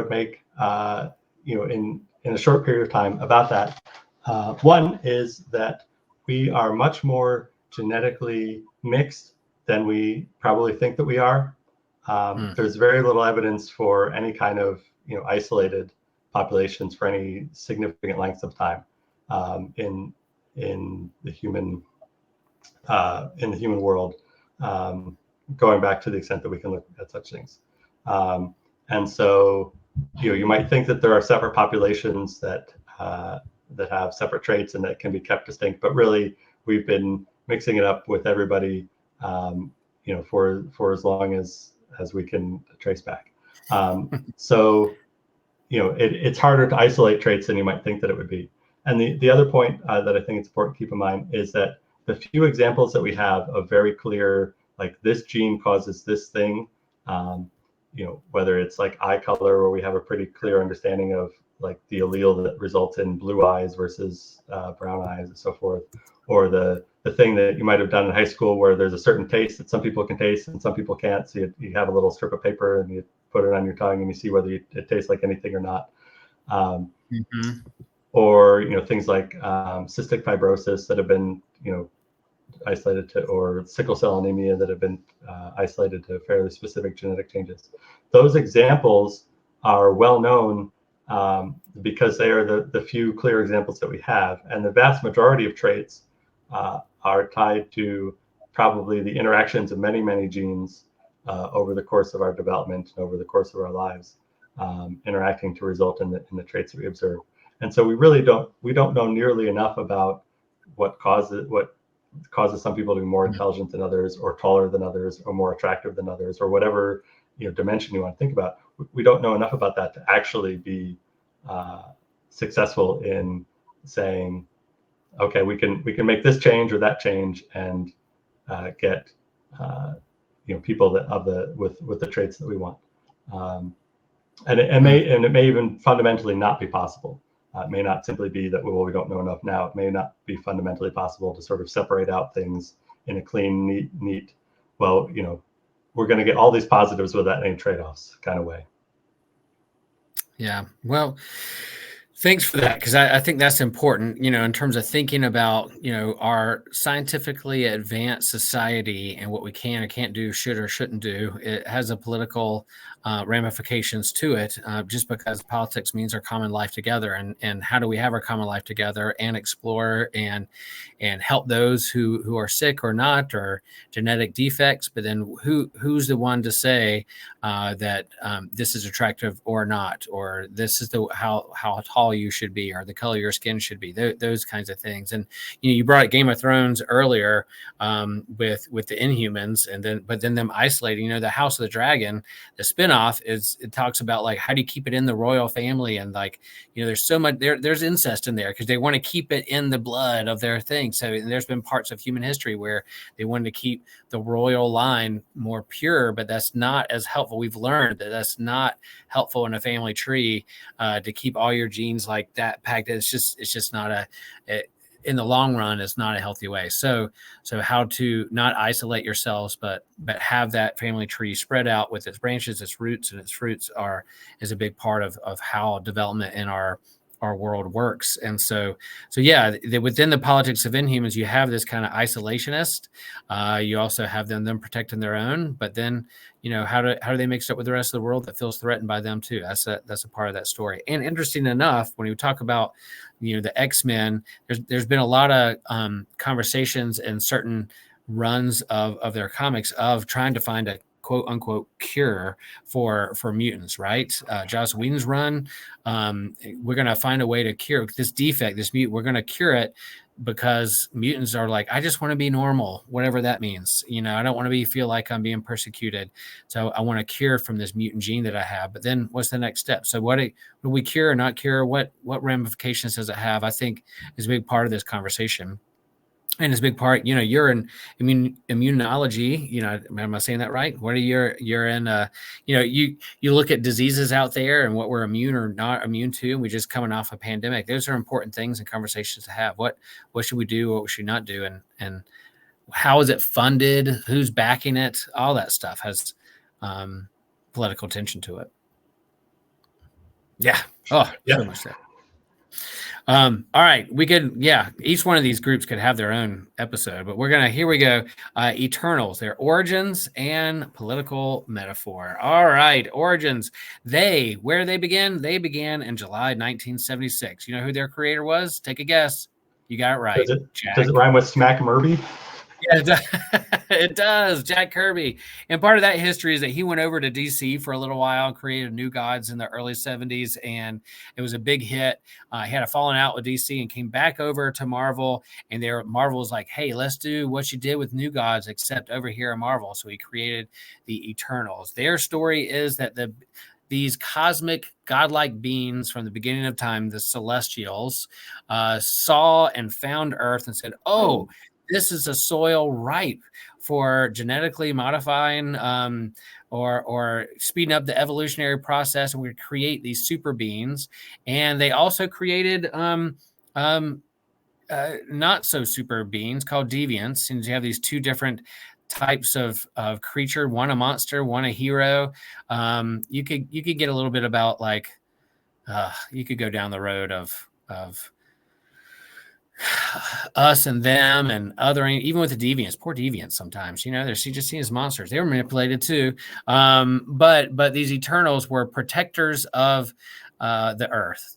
make, in a short period of time about that, one is that we are much more genetically mixed than we probably think that we are. There's very little evidence for any kind of isolated populations for any significant lengths of time in the human world, going back to the extent that we can look at such things. And so, you might think that there are separate populations that have separate traits and that can be kept distinct, but really we've been mixing it up with everybody, for as long as we can trace back. So, it's harder to isolate traits than you might think that it would be. And the other point that I think it's important to keep in mind is that the few examples that we have of very clear, like this gene causes this thing, whether it's like eye color, where we have a pretty clear understanding of like the allele that results in blue eyes versus brown eyes and so forth, or the thing that you might have done in high school where there's a certain taste that some people can taste and some people can't. So you have a little strip of paper and you put it on your tongue and you see whether it tastes like anything or not. Or things like cystic fibrosis that have been isolated to, or sickle cell anemia that have been isolated to fairly specific genetic changes. Those examples are well known because they are the few clear examples that we have, and the vast majority of traits are tied to probably the interactions of many genes over the course of our development and over the course of our lives, interacting to result in the traits that we observe. And so we really don't know nearly enough about what causes some people to be more intelligent than others, or taller than others, or more attractive than others, or whatever dimension you want to think about. We don't know enough about that to actually be successful in saying, okay, we can make this change or that change and get people with the traits that we want. And it may even fundamentally not be possible. It may not simply be that, well, we don't know enough now. It may not be fundamentally possible to sort of separate out things in a clean, neat, well, we're going to get all these positives without any trade-offs kind of way. Yeah. Well, thanks for that, because I think that's important, in terms of thinking about, our scientifically advanced society and what we can or can't do, should or shouldn't do. It has a political ramifications to it, just because politics means our common life together, and how do we have our common life together and explore and help those who are sick or not, or genetic defects. But then who's the one to say that this is attractive or not, or this is how tall tall you should be or the color your skin should be, those kinds of things. And you brought up Game of Thrones earlier, with the Inhumans, and then them isolating. The House of the Dragon, the spinoff, it talks about like how do you keep it in the royal family, and like there's so much there's incest in there because they want to keep it in the blood of their thing. So there's been parts of human history where they wanted to keep the royal line more pure, but that's not as helpful. We've learned that that's not helpful in a family tree, to keep all your genes like that packed. It's just not in the long run, it's not a healthy way. So how to not isolate yourselves, but have that family tree spread out with its branches, its roots, and its fruits is a big part of how development in our world works. And so yeah, within the politics of Inhumans, you have this kind of isolationist. You also have them protecting their own, but then how do they mix it up with the rest of the world that feels threatened by them too? That's a part of that story. And interesting enough, when you talk about the X-Men, there's been a lot of conversations in certain runs of their comics of trying to find a quote unquote cure for mutants, right? Joss Whedon's run, we're going to find a way to cure this defect, this mutant. We're going to cure it because mutants are like, I just want to be normal, whatever that means. I don't want to feel like I'm being persecuted. So I want to cure from this mutant gene that I have. But then what's the next step? So what do we cure or not cure? What ramifications does it have? I think is a big part of this conversation. And it's a big part, you're in immunology, am I saying that right? What are you're in, you look at diseases out there and what we're immune or not immune to, and we're just coming off a pandemic. Those are important things and conversations to have. What should we do? What should we not do? And how is it funded? Who's backing it? All that stuff has political tension to it. Yeah. Oh, yeah. So much there. All right, we could, each one of these groups could have their own episode, but here we go. Eternals, their origins and political metaphor. All right, origins. Where they begin? They began in July 1976. You know who their creator was? Take a guess. You got it right. Does it rhyme with Smack Murby? Yeah, it does. Jack Kirby. And part of that history is that he went over to DC for a little while and created New Gods in the early 70s. And it was a big hit. He had a falling out with DC and came back over to Marvel. And Marvel was like, hey, let's do what you did with New Gods, except over here at Marvel. So he created the Eternals. Their story is that these cosmic godlike beings from the beginning of time, the Celestials, saw and found Earth and said, oh, this is a soil ripe for genetically modifying or speeding up the evolutionary process, and we create these super beings. And they also created not so super beings called deviants. And you have these two different types of creature, one a monster, one a hero. You could get a little bit about like you could go down the road of us and them and othering, even with the deviants, poor deviants sometimes, they're just seen as monsters. They were manipulated too. But these Eternals were protectors of the earth.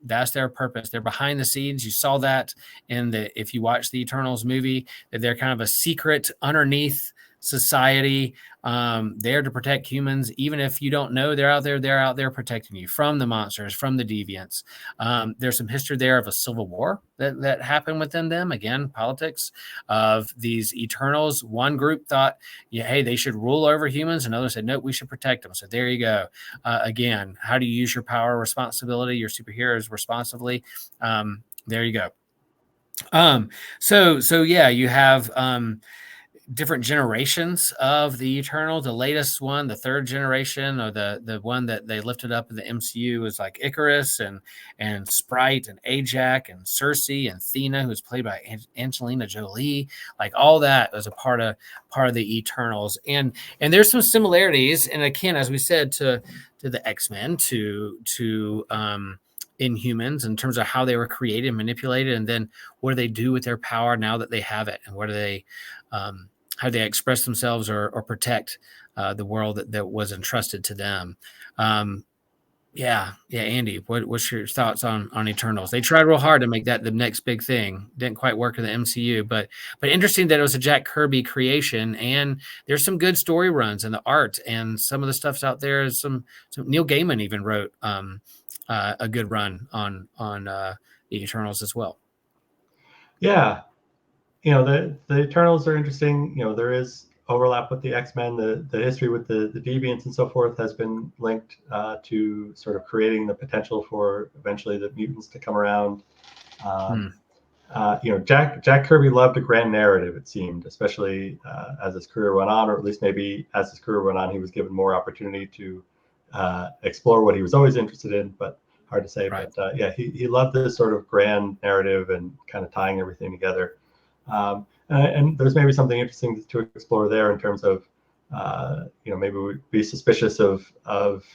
That's their purpose. They're behind the scenes. You saw that if you watch the Eternals movie, that they're kind of a secret underneath society, there to protect humans. Even if you don't know they're out there protecting you from the monsters, from the deviants. There's some history there of a civil war that happened within them. Again, politics of these Eternals. One group thought, hey, they should rule over humans. Another said, no, we should protect them. So there you go. Again, how do you use your power, responsibility, your superheroes responsibly? There you go. So yeah, you have different generations of the Eternal. The latest one, the third generation, or the one that they lifted up in the MCU, is like Icarus and Sprite and Ajax and Cersei and Thena, who's played by Angelina Jolie. Like all that was a part of the Eternals. And there's some similarities. And again, as we said, to the X-Men, to Inhumans, in terms of how they were created and manipulated, and then what do they do with their power now that they have it, and what do they how they express themselves or protect the world that was entrusted to them. Andy, what's your thoughts on Eternals? They tried real hard to make that the next big thing. Didn't quite work in the MCU, but interesting that it was a Jack Kirby creation, and there's some good story runs in the art, and some of the stuff's out there. Some Neil Gaiman even wrote a good run on the Eternals as well. Yeah, the Eternals are interesting. There is overlap with the X-Men. The history with the deviants and so forth has been linked to sort of creating the potential for eventually the mutants to come around. Jack Kirby loved a grand narrative, it seemed, especially as his career went on, or at least maybe as his career went on, he was given more opportunity to explore what he was always interested in, but hard to say. Right. But he loved this sort of grand narrative and kind of tying everything together. And there's maybe something interesting to explore there in terms of, maybe we'd be suspicious of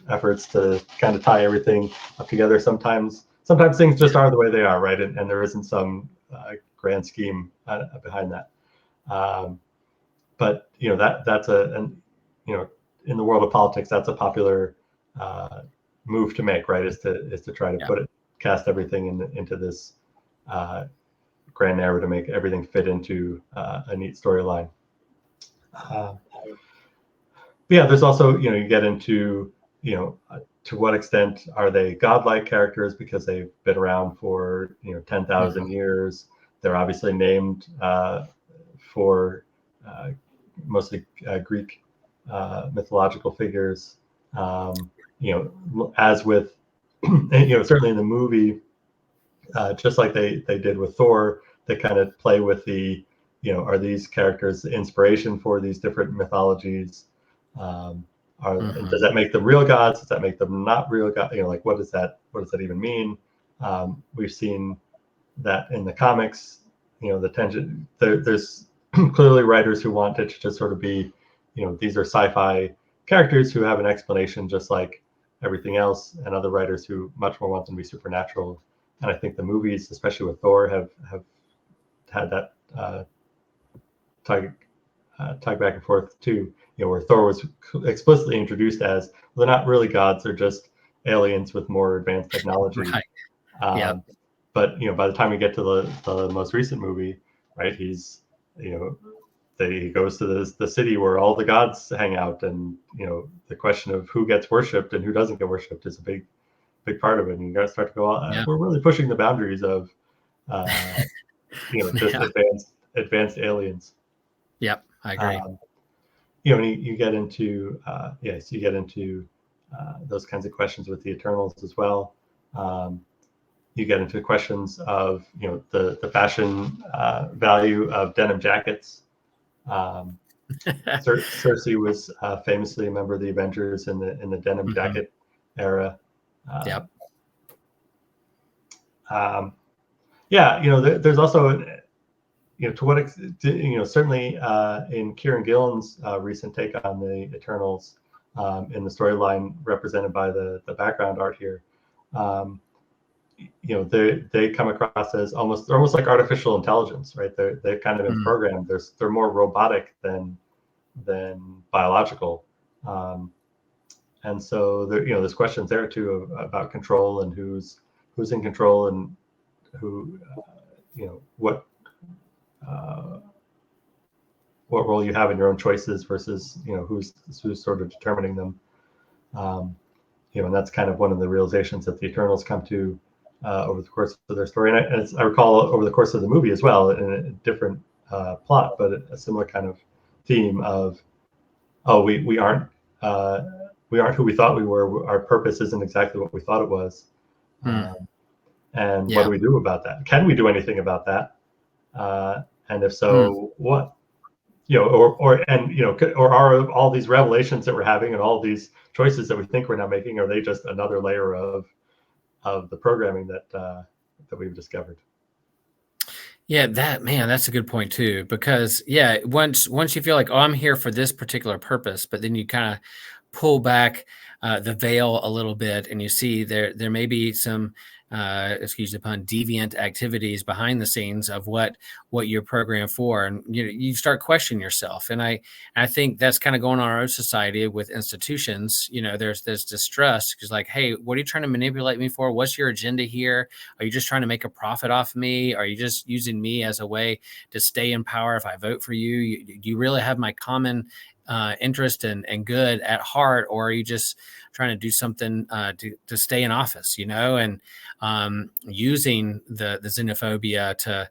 efforts to kind of tie everything up together. Sometimes things just are the way they are, right? And there isn't some grand scheme behind that. But that's in the world of politics, that's a popular move to make, right? Is to try to cast everything into this grand narrative to make everything fit into a neat storyline. There's also, you get into, to what extent are they godlike characters because they've been around for 10,000 years. They're obviously named for mostly Greek mythological figures. As with certainly in the movie, just like they did with Thor, they kind of play with the are these characters the inspiration for these different mythologies? Does that make them real gods? Does that make them not real gods? Like what does that even mean? We've seen that in the comics. The tension. There's clearly writers who want it to sort of be, these are sci-fi characters who have an explanation just like everything else, and other writers who much more want them to be supernatural. And I think the movies, especially with Thor, have had that tug back and forth too. Where Thor was explicitly introduced as, well, they're not really gods; they're just aliens with more advanced technology. Right. But by the time we get to the most recent movie, right, he's he goes to the city where all the gods hang out, and the question of who gets worshipped and who doesn't get worshipped is a big part of it. And you got to start to go, we're really pushing the boundaries of just advanced aliens. Yep, I agree. You get into so you get into those kinds of questions with the Eternals as well. You get into questions of the fashion value of denim jackets. Cersei was famously a member of the Avengers in the denim jacket era. Yep. There's also to what extent, certainly in Kieran Gillen's recent take on the Eternals, in the storyline represented by the background art here, they come across as almost like artificial intelligence, right? They've kind of been programmed. They're more robotic than biological, and so there's questions there too about control and who's in control and who what role you have in your own choices versus who's sort of determining them. And that's kind of one of the realizations that the Eternals come to over the course of their story. And as I recall, over the course of the movie as well, in a different plot, but a similar kind of theme of, we aren't who we thought we were. Our purpose isn't exactly what we thought it was. And what do we do about that? Can we do anything about that? And if so, what? Or are all these revelations that we're having and all these choices that we think we're now making, are they just another layer of the programming that we've discovered? Yeah, that's a good point too, because once you feel like, I'm here for this particular purpose, but then you kind of pull back the veil a little bit, and you see there may be some excuse the pun, deviant activities behind the scenes of what you're programmed for, and you start questioning yourself. And I think that's kind of going on in our society with institutions. There's distrust because, like, hey, what are you trying to manipulate me for? What's your agenda here? Are you just trying to make a profit off me? Are you just using me as a way to stay in power if I vote for you? Do you really have my common interest and good at heart, or are you just trying to do something to stay in office, and using the xenophobia to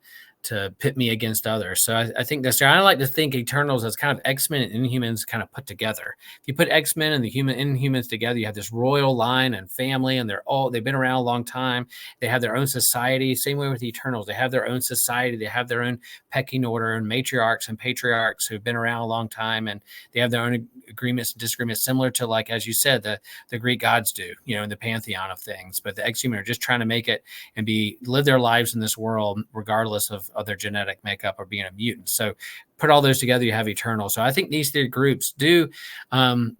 pit me against others? So I think that's, I like to think Eternals as kind of X-Men and Inhumans kind of put together. If you put X-Men and the Inhumans together, you have this royal line and family, and they've been around a long time. They have their own society. Same way with the Eternals, they have their own society. They have their own pecking order and matriarchs and patriarchs who've been around a long time, and they have their own agreements and disagreements, similar to, like, as you said, the Greek gods do, in the pantheon of things. But the X-Human are just trying to make it and live their lives in this world, regardless of their genetic makeup or being a mutant. So put all those together, you have Eternal. So I think these three groups do,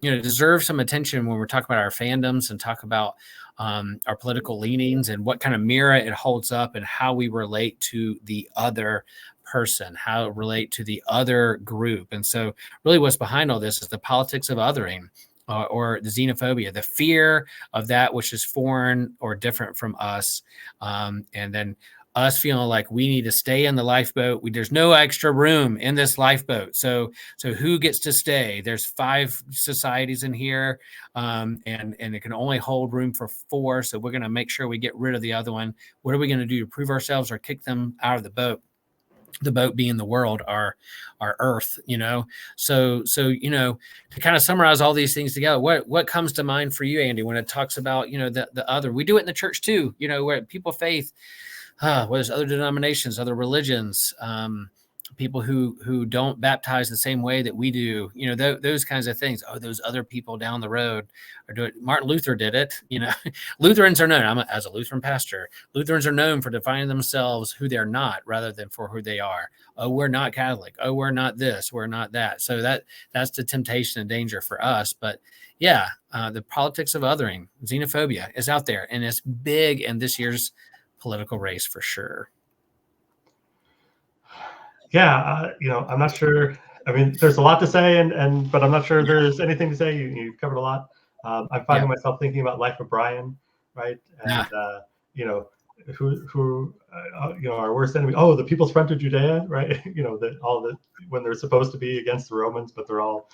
deserve some attention when we're talking about our fandoms and talk about our political leanings and what kind of mirror it holds up and how we relate to the other person, how it relate to the other group. And so really what's behind all this is the politics of othering, or the xenophobia, the fear of that which is foreign or different from us. And then us feeling like we need to stay in the lifeboat. There's no extra room in this lifeboat. So who gets to stay? There's 5 societies in here, and it can only hold room for 4. So we're going to make sure we get rid of the other one. What are we going to do to prove ourselves or kick them out of the boat? The boat being the world, our earth, So, to kind of summarize all these things together, what comes to mind for you, Andy, when it talks about, the other? We do it in the church too, where people faith, whether there's other denominations, other religions, people who don't baptize the same way that we do, those kinds of things. Oh, those other people down the road are doing it. Martin Luther did it. Lutherans are known. As a Lutheran pastor, Lutherans are known for defining themselves who they're not rather than for who they are. Oh, we're not Catholic. Oh, we're not this. We're not that. So that's the temptation and danger for us. But yeah, the politics of othering, xenophobia, is out there, and it's big in this year's political race for sure. Yeah, I'm not sure. I mean, there's a lot to say, but I'm not sure there's anything to say. You've covered a lot. I'm finding myself thinking about Life of Brian, right? And who our worst enemy? Oh, the People's Front of Judea, right? When they're supposed to be against the Romans, but they're all,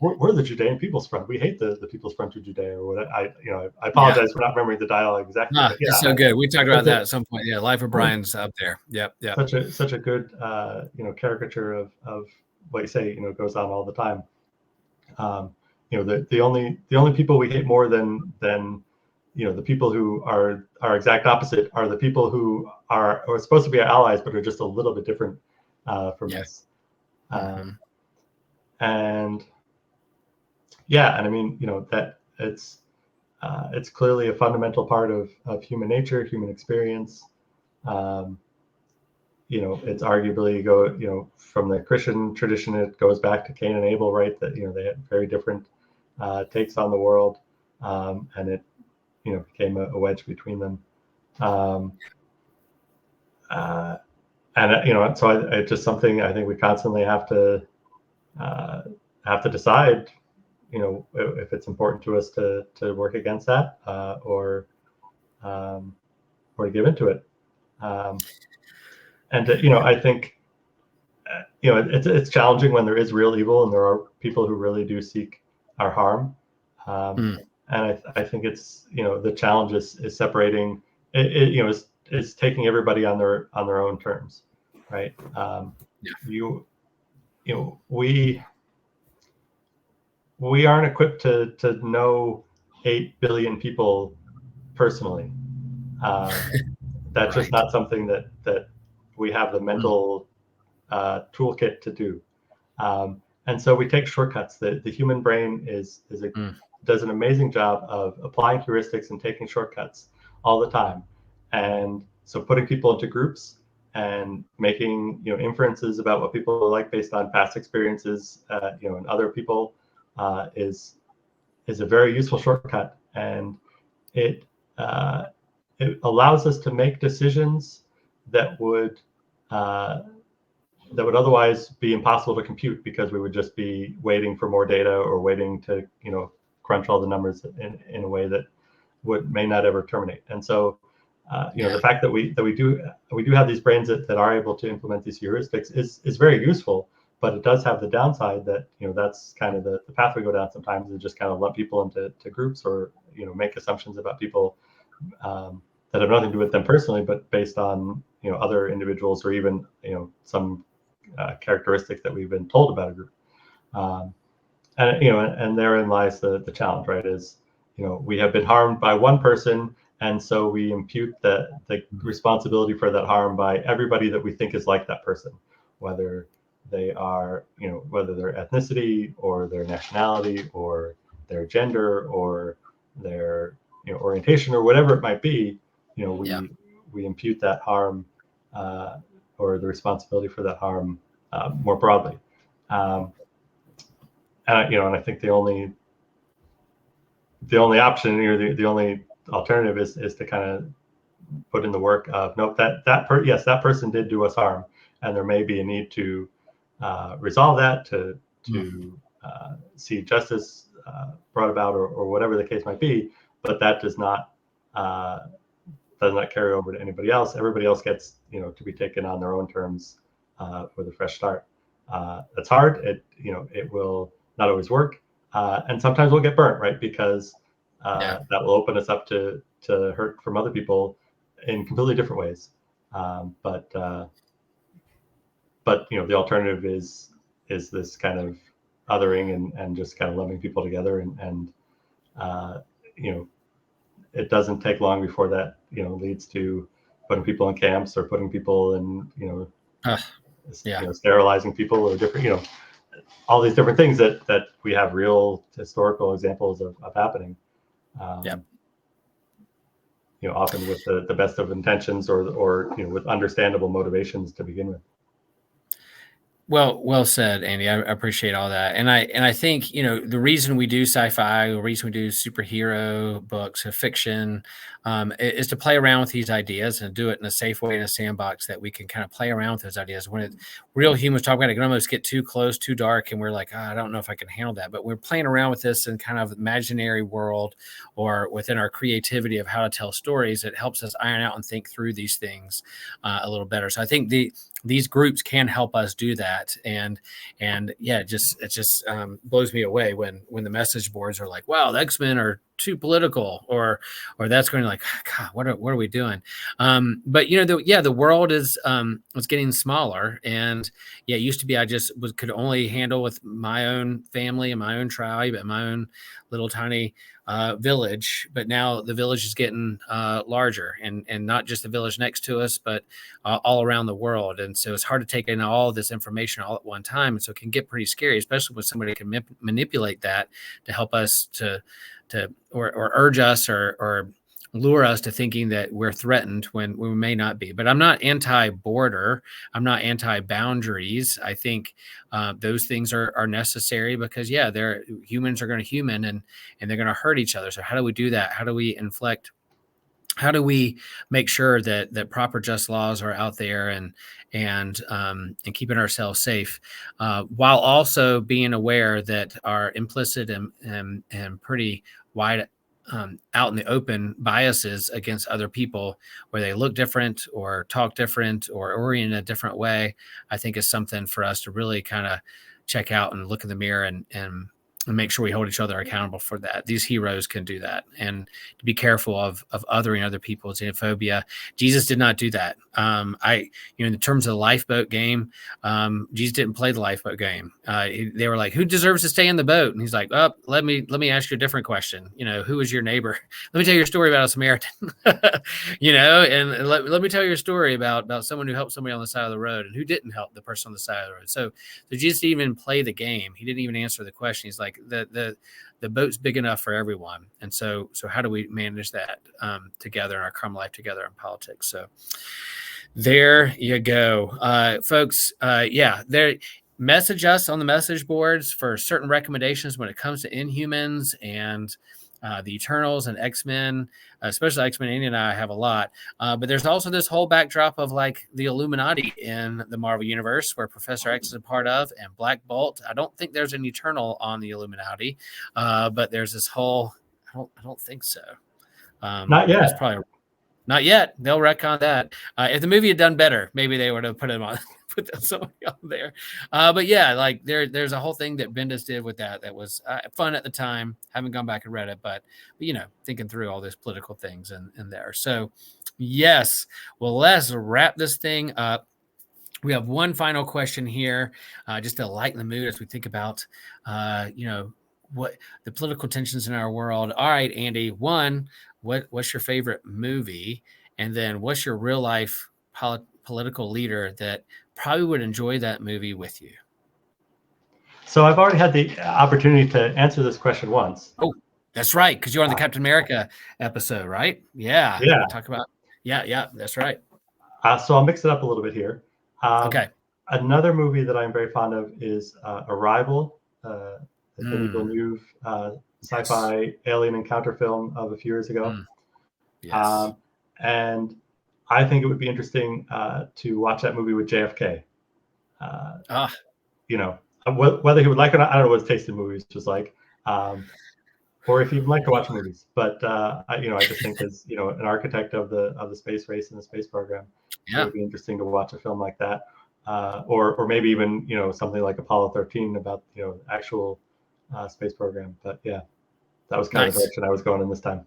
we're the Judean People's Front. We hate the People's Front of Judea, or what. I apologize for not remembering the dialogue exactly. It's so good. We talked about that at some point. Yeah, Life of Brian's up there. Yep. Such a good caricature of what you say goes on all the time. The only people we hate more than the people who are our exact opposite are the people who are supposed to be our allies but are just a little bit different from us. And I mean, that it's clearly a fundamental part of human nature, human experience. It's arguably from the Christian tradition, it goes back to Cain and Abel, right? That they had very different takes on the world, and it became a wedge between them. And so it's just something I think we constantly have to decide, if it's important to us to work against that, or to give into it. And I think it's challenging when there is real evil and there are people who really do seek our harm. And I think it's the challenge is separating it, is taking everybody on their own terms, right? We aren't equipped to know 8 billion people personally. That's just not something that we have the mental toolkit to do. And so we take shortcuts. The human brain does an amazing job of applying heuristics and taking shortcuts all the time. And so putting people into groups and making inferences about what people are like based on past experiences, and other people, is a very useful shortcut, and it allows us to make decisions that would otherwise be impossible to compute, because we would just be waiting for more data or waiting to crunch all the numbers in a way that may not ever terminate. And so the fact that we do have these brains that are able to implement these heuristics is very useful, but it does have the downside that, that's kind of the path we go down sometimes, is just kind of lump people into groups, or, make assumptions about people that have nothing to do with them personally, but based on, other individuals, or even, some characteristics that we've been told about a group. And therein lies the challenge, right? Is, we have been harmed by one person, and so we impute the responsibility for that harm by everybody that we think is like that person, whether they are, whether their ethnicity or their nationality or their gender or their, orientation, or whatever it might be. We impute that harm, or the responsibility for that harm, more broadly. And I think the only option, or the only alternative is to kind of put in the work of, note that yes, that person did do us harm, and there may be a need to resolve that, to see justice brought about, or whatever the case might be. But that does not carry over to anybody else. Everybody else gets, to be taken on their own terms, with a fresh start. That's hard. It will not always work, and sometimes we'll get burnt, right? Because that will open us up to hurt from other people in completely different ways. But the alternative is this kind of othering, and just kind of lumping people together, and it doesn't take long before that leads to putting people in camps, or putting people in sterilizing people, or different all these different things that we have real historical examples of happening. Often with the best of intentions, or with understandable motivations to begin with. Well said, Andy. I appreciate all that. And I think, the reason we do sci-fi, the reason we do superhero books or fiction, is to play around with these ideas, and do it in a safe way, in a sandbox that we can kind of play around with those ideas. When real humans talk about it, can almost get too close, too dark, and we're like, I don't know if I can handle that. But we're playing around with this in kind of imaginary world, or within our creativity of how to tell stories. It helps us iron out and think through these things a little better. So I think these groups can help us do that. And yeah, it just blows me away when the message boards are like, wow, the X-Men are too political, or that's going to, like, God, what are we doing? But the world is getting smaller, and it used to be I just could only handle with my own family and my own tribe and my own little tiny village. But now the village is getting larger, and not just the village next to us, but all around the world. And so it's hard to take in all this information all at one time, and so it can get pretty scary, especially when somebody can manipulate that to help us to or urge us, or lure us to thinking that we're threatened when we may not be. But I'm not anti-border. I'm not anti-boundaries. I think those things are necessary, because humans are going to human, and they're going to hurt each other. So how do we do that? How do we inflect? How do we make sure that proper just laws are out there, and keeping ourselves safe, while also being aware that our implicit and pretty wide out in the open biases against other people, where they look different, or talk different, or orient in a different way, I think is something for us to really kind of check out and look in the mirror, and make sure we hold each other accountable for that. These heroes can do that, and to be careful of othering other people, xenophobia. Jesus did not do that. In terms of the lifeboat game, Jesus didn't play the lifeboat game. They were like, who deserves to stay in the boat? And he's like, let me ask you a different question. Who is your neighbor? Let me tell you a story about a Samaritan, and let me tell you a story about someone who helped somebody on the side of the road, and who didn't help the person on the side of the road. So Jesus didn't even play the game. He didn't even answer the question. He's like, the boat's big enough for everyone. And so how do we manage that together in our common life together in politics? So there you go, folks. There. Message us on the message boards for certain recommendations when it comes to Inhumans and the Eternals and X-Men, especially X-Men. Andy and I have a lot, but there's also this whole backdrop of like the Illuminati in the Marvel universe, where Professor X is a part of, and Black Bolt. I don't think there's an Eternal on the Illuminati, but there's this whole. I don't think so. Not yet. Probably not yet. They'll retcon that. If the movie had done better, maybe they would have put him on put somebody on there. But yeah, like there's a whole thing that Bendis did with that was fun at the time. Haven't gone back and read it, but thinking through all these political things in there. So yes, well, let's wrap this thing up. We have one final question here, just to lighten the mood as we think about, what the political tensions in our world. All right, Andy, what's your favorite movie? And then what's your real life political leader that probably would enjoy that movie with you? So I've already had the opportunity to answer this question once. Oh, that's right, because you're on the Captain America episode, right? Yeah. Yeah. Talk about, yeah, that's right. So I'll mix it up a little bit here. Okay. Another movie that I'm very fond of is Arrival, the Denis Villeneuve sci-fi alien encounter film of a few years ago. Yes. And I think it would be interesting to watch that movie with JFK. Whether he would like it or not, I don't know what his taste in movies was like, or if he would like to watch movies. But I just think as an architect of the space race and the space program, it would be interesting to watch a film like that, or maybe even something like Apollo 13 about actual space program. But yeah, that was kind of the direction I was going in this time.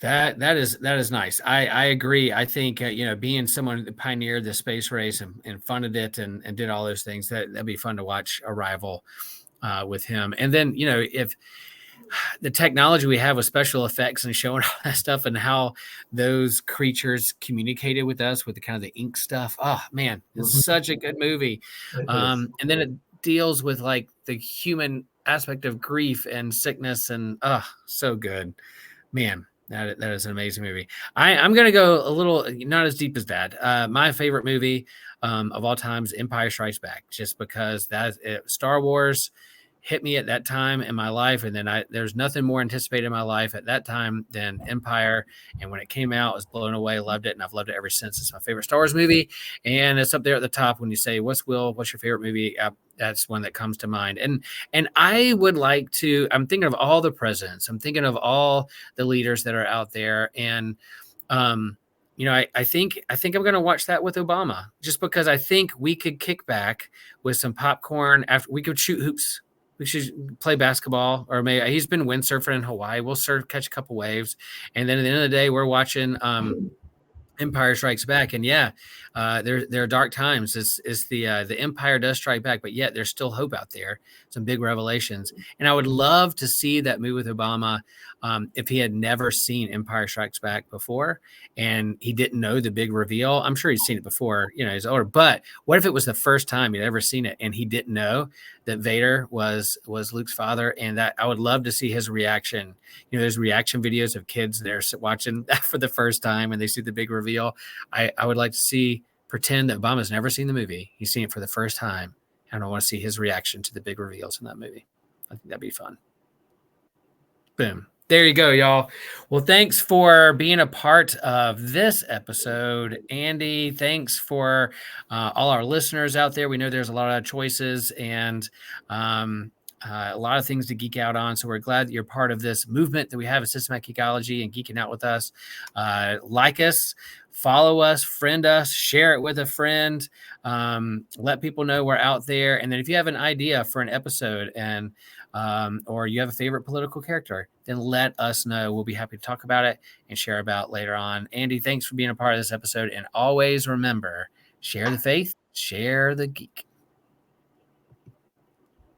That is nice. I agree. I think being someone that pioneered the space race and funded it and did all those things, that'd be fun to watch Arrival with him. And then if the technology we have with special effects and showing all that stuff and how those creatures communicated with us with the kind of the ink stuff. Oh man, it's such a good movie. And then it deals with like the human aspect of grief and sickness and so good, man. That is an amazing movie. I'm going to go a little, not as deep as that. My favorite movie of all time is Empire Strikes Back, just because Star Wars hit me at that time in my life. And then there's nothing more anticipated in my life at that time than Empire. And when it came out, I was blown away, loved it. And I've loved it ever since. It's my favorite Star Wars movie. And it's up there at the top when you say, what's your favorite movie? That's one that comes to mind. And I would like to, I'm thinking of all the presidents. I'm thinking of all the leaders that are out there. And, I think I'm going to watch that with Obama, just because I think we could kick back with some popcorn after we could shoot hoops. We should play basketball, or maybe he's been windsurfing in Hawaii. We'll catch a couple waves. And then at the end of the day, we're watching Empire Strikes Back. And there are dark times. It's the Empire does strike back, but yet there's still hope out there. Some big revelations. And I would love to see that movie with Obama if he had never seen Empire Strikes Back before and he didn't know the big reveal. I'm sure he's seen it before, he's older. But what if it was the first time he'd ever seen it and he didn't know that Vader was Luke's father? And that I would love to see his reaction. There's reaction videos of kids there watching that for the first time and they see the big reveal. I would like to pretend that Obama's never seen the movie. He's seen it for the first time. And I want to see his reaction to the big reveals in that movie. I think that'd be fun. Boom. There you go, y'all. Well, thanks for being a part of this episode. Andy, thanks for all our listeners out there. We know there's a lot of choices and a lot of things to geek out on. So we're glad that you're part of this movement that we have at Systematic Geekology and geeking out with us. Like us, follow us, friend us, share it with a friend. Let people know we're out there. And then if you have an idea for an episode and or you have a favorite political character, then let us know. We'll be happy to talk about it and share about later on. Andy, thanks for being a part of this episode. And always remember, share the faith, share the geek.